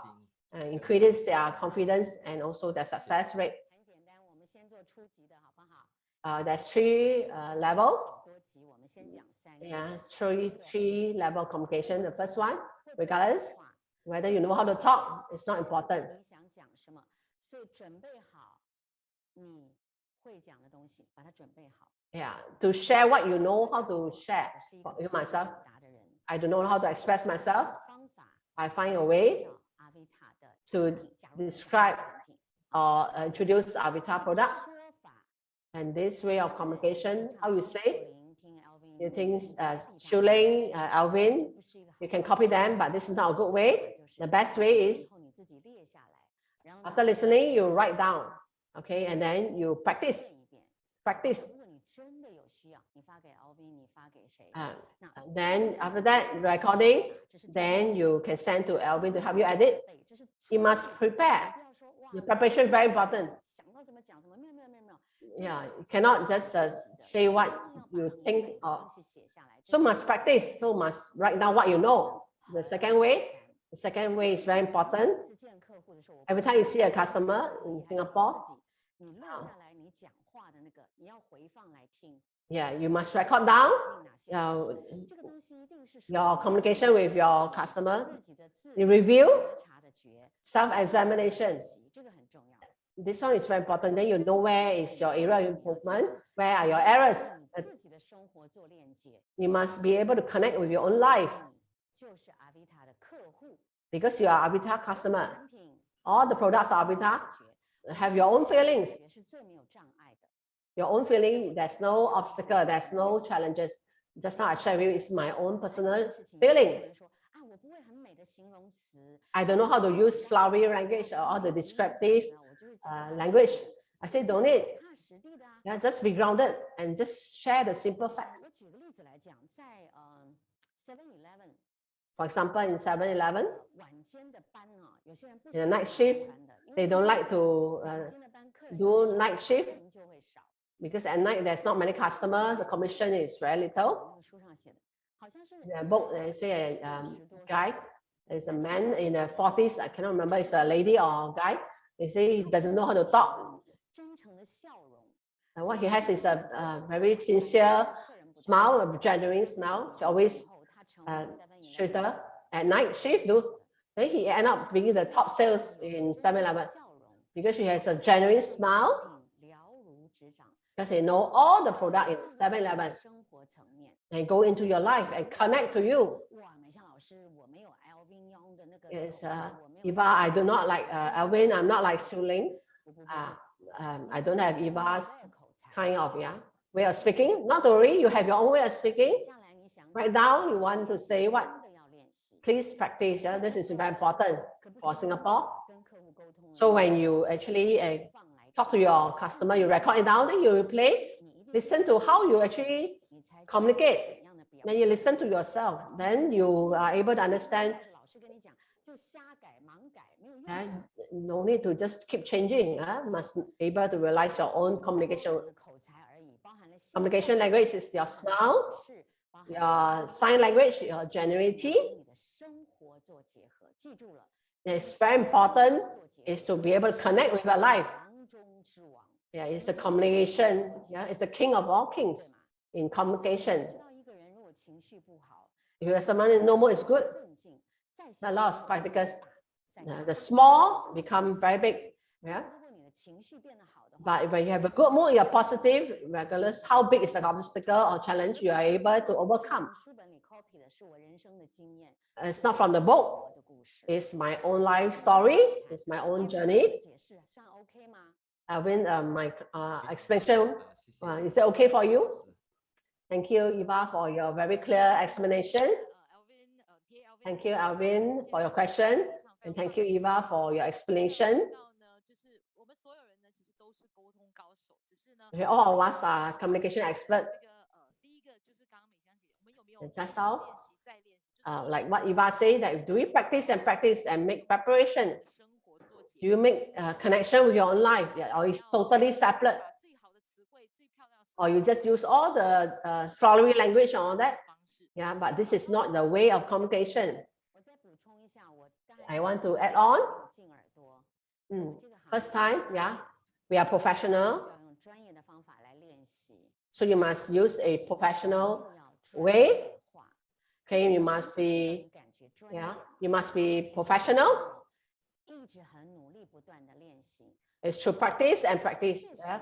increase their confidence and also their success rate? 很简单，我们先做初级的好不好？ There's 3 level. 多级，我们先讲3个。 Yeah, three level communication. The first one, regardless whether you know how to talk, it's not important. 你想讲什么？所以准备好你会讲的东西，把它准备好。 Yeah, to share what you know how to share. 我是一 For 个 you 不会 myself, 表达的人， I don't know how to express myself. 方法 I find a way 叫阿维塔的 to 产品假如我们是 describe 产品 or introduce Avita product. 说法 And this way of communication, how you say, 听 Alvin you think Shuling, Alvin, 不是一个好 you can copy them, but this is not a good way. 就是 The best way 以 is 后你自己列下来，然后呢 after listening, you write down, okay, and then you practice, 念一遍。 practice. 如果你真的有需要，你发给 Alvin，你发给谁？ Uh, 那 then after that recording, 这是 then you can send to Alvin to help you edit. 背，这是 You must prepare. 不要说哇 Your preparation is very important. 想到怎么讲怎么，没有没有没有没有。 Yeah, you cannot just say what you think or. So must practice. So must write down what you know. The second way is very important. Every time you see a customer in Singapore, 你录下来你讲话的那个，你要回放来听。 yeah, you must record down 进哪些 uh, 这个东西一定是属于 your communication with your customer. 自己的自 You review 查的觉， self-examination. 这个很重要。 This one is very important. Then you know where is your area of improvement, where are your errors. 你自己的生活做链接， You must be able to connect with your own life 你就是阿维塔的客户， because you are Avita customer. 产品 All the products are Avita 觉 have your own feelings. 觉是最没有障碍的。 Your own feeling, there's no obstacle, there's no challenges. Just now I share with you, it's my own personal 事情 feeling. 有人说啊，我不会很美的形容词， I don't know how to use flowery language or all the descriptive 我就是讲 language. I say don't need. 踏实地的啊。 Yeah, just be grounded and just share the simple facts. 我举个例子来讲，在7-Eleven For example, in 7-Eleven, 晚间的班啊，有些人不 in the 喜欢 night 晚 shift, 班的，因 they 为 don't like to 晚间的班客人 do 就少 night shift 客人就会少。 because at night there's not many customers, the commission is very little. 那个书上写的，好像是 The book, they say a 40多岁 guy, is a man in the 40s, I cannot remember, it's a lady or a guy. They say he doesn't know how to talk. 真诚的笑容， And what he has is a very sincere smile, a genuine smile. He always 以后他成为 shooter at night shift. Then he end up being the top sales in 7-Eleven 笑容， because he has a genuine smile 并了如指掌。 because he know all the product in 7-Eleven 生活层面， and go into your life and connect to you. 哇，美香老师，我没有 Alvin Young 的那个 Yes, 口才，我没有 Eva, I do not like Alvin. I'm not like Shuling. 不不不 I don't have Eva's 我有口才。 kind of way of speaking. Not to worry, you have your own way of speaking. 下来你想 Write down you want to say what. 真的要练习， Please practice. This is very important 可不 for 可以 Singapore. 跟客户沟通的 So 时候 when you actually 放来 talk to your customer, you record it down, then you replay, 你一定 listen to how you actually 你才知道 communicate. 怎样的表 Then you listen to yourself. Then you are able to understand. 老师跟你讲，就瞎改盲改没有用 No need to just keep changing. Must be able to realize your own communication. 的口才而已，包含了行 Communication 动 language is your smile, 是包含 your sign language, your genuinity. 跟你的生活做结合，记住了， It's very important 做结 is to be able to connect with your life. 王中之王， Yeah, it's the communication. Yeah, it's the king of all kings 对吗？ in communication. 知道一个人如果情绪不好， If you have someone in no mood is good, 困境，再 a lot of 小 spectacles. 再 The small become very big. Yeah. 如果你的情绪变得好的话， But when you have a good mood, you're positive, regardless how big is the obstacle or challenge, you are able to overcome. 书本里 copy 的是我人生的经验， It's not from the book. 我的故事。 It's my own life story. It's my own journey. 解释算 OK 吗？ Alvin, my explanation, is it okay for you? Thank you, Eva, for your very clear explanation. Alvin， Thank you, Alvin, for your question. And thank you, Eva, for your explanation. Okay, all of us are communication experts. And just now, like what Eva said, that do we practice and make preparation? Do you make a connection with your own life, or it's totally separate? Or you just use all the flowery language and all that? Yeah, but this is not the way of communication. I want to add on. First time, yeah, we are professional. So you must use a professional way. Okay, you must be professional. It's through practice and practice. Yeah.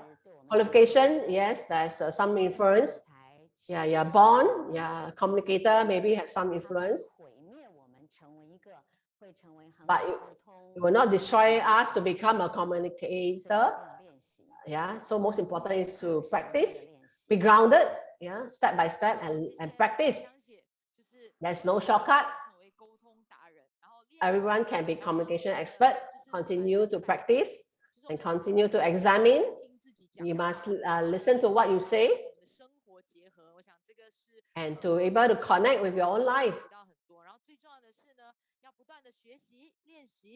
Qualification, yes, there's some influence. Yeah, you're born, yeah, communicator, maybe have some influence. But it will not destroy us to become a communicator. Yeah, so most important is to practice, be grounded, yeah, step by step and practice. There's no shortcut. Everyone can be communication expert. Continue to practice and continue to examine. You must listen to what you say and to be able to connect with your own life.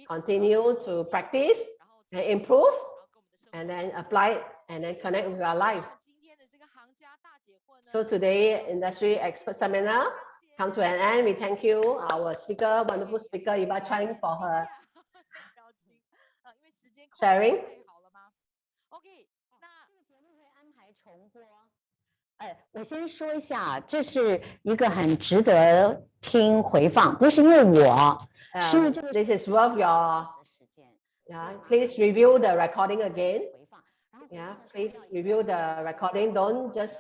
Continue to practice and improve and then apply it and then connect with your life. So today, Industry Expert Seminar come to an end. We thank you, our speaker, wonderful speaker, Eva Chang, for her sharing. OK， 那这个节目会安排重播。我先说一下，这是一个很值得听回放，不是因为我，是因为这个 This is worth your. Yeah, please review the recording again. Yeah, please review the recording. Don't just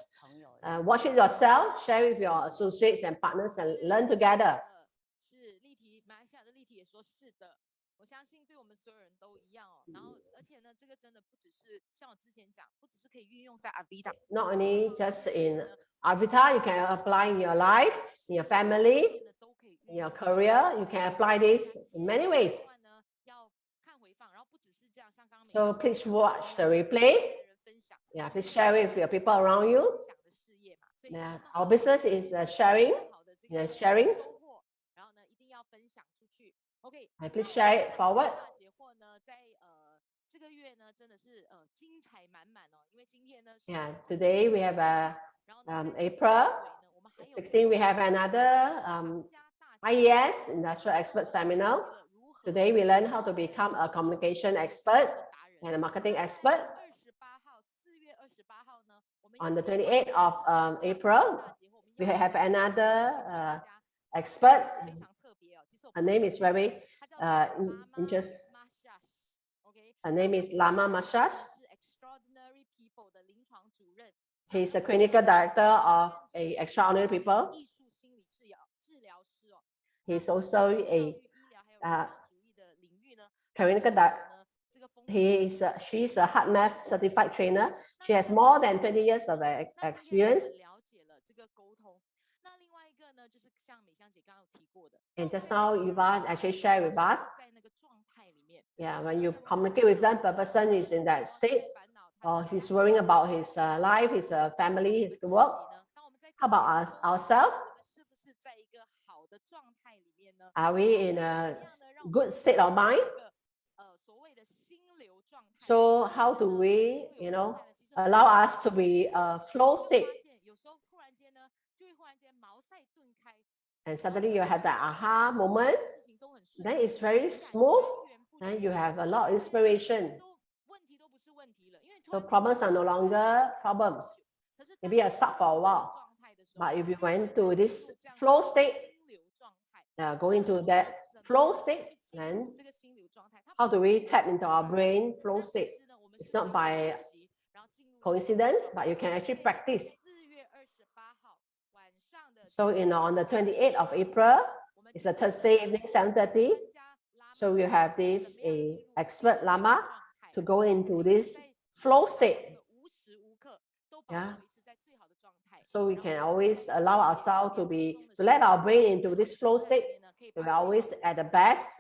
watch it yourself. Share with your associates and partners and learn together. 是例题，马来西亚的例题也说是的，我相信对我们所有人都一样哦。然后，而且呢，这个真的不只是像我之前讲，不只是可以运用在 Avita。Not only just in Avita, you can apply in your life, in your family, in your career. You can apply this in many ways. So please watch the replay. Yeah, please share it with your people around you. Yeah, our business is sharing. Yeah, sharing. And please share it forward. Yeah, today we have April 16. We have another IES Industrial Expert Seminar. Today we learn how to become a communication expert and a marketing expert. On the 28th of April, we have another expert. Her name is very interesting. Her name is Lama Mashas. He's a clinical director of Extraordinary People. He's also a clinical director. She's a hard math certified trainer. She has more than 20 years of experience. And just now, Eva actually shared with us. Yeah, when you communicate with them, the person is in that state, or he's worrying about his life, his family, his work. How about ourselves? Are we in a good state of mind? So how do we, allow us to be a flow state? And suddenly you have that aha moment. Then it's very smooth. And you have a lot of inspiration. So problems are no longer problems. Maybe I stop for a while. But if you went to this flow state, go into that flow state, then how do we tap into our brain flow state? It's not by coincidence, but you can actually practice. So on the 28th of April, it's a Thursday evening, 7:30. So we have this expert Lama to go into this flow state. Yeah. So we can always allow ourselves to let our brain into this flow state 可以 We 把 will 这个 always at the best.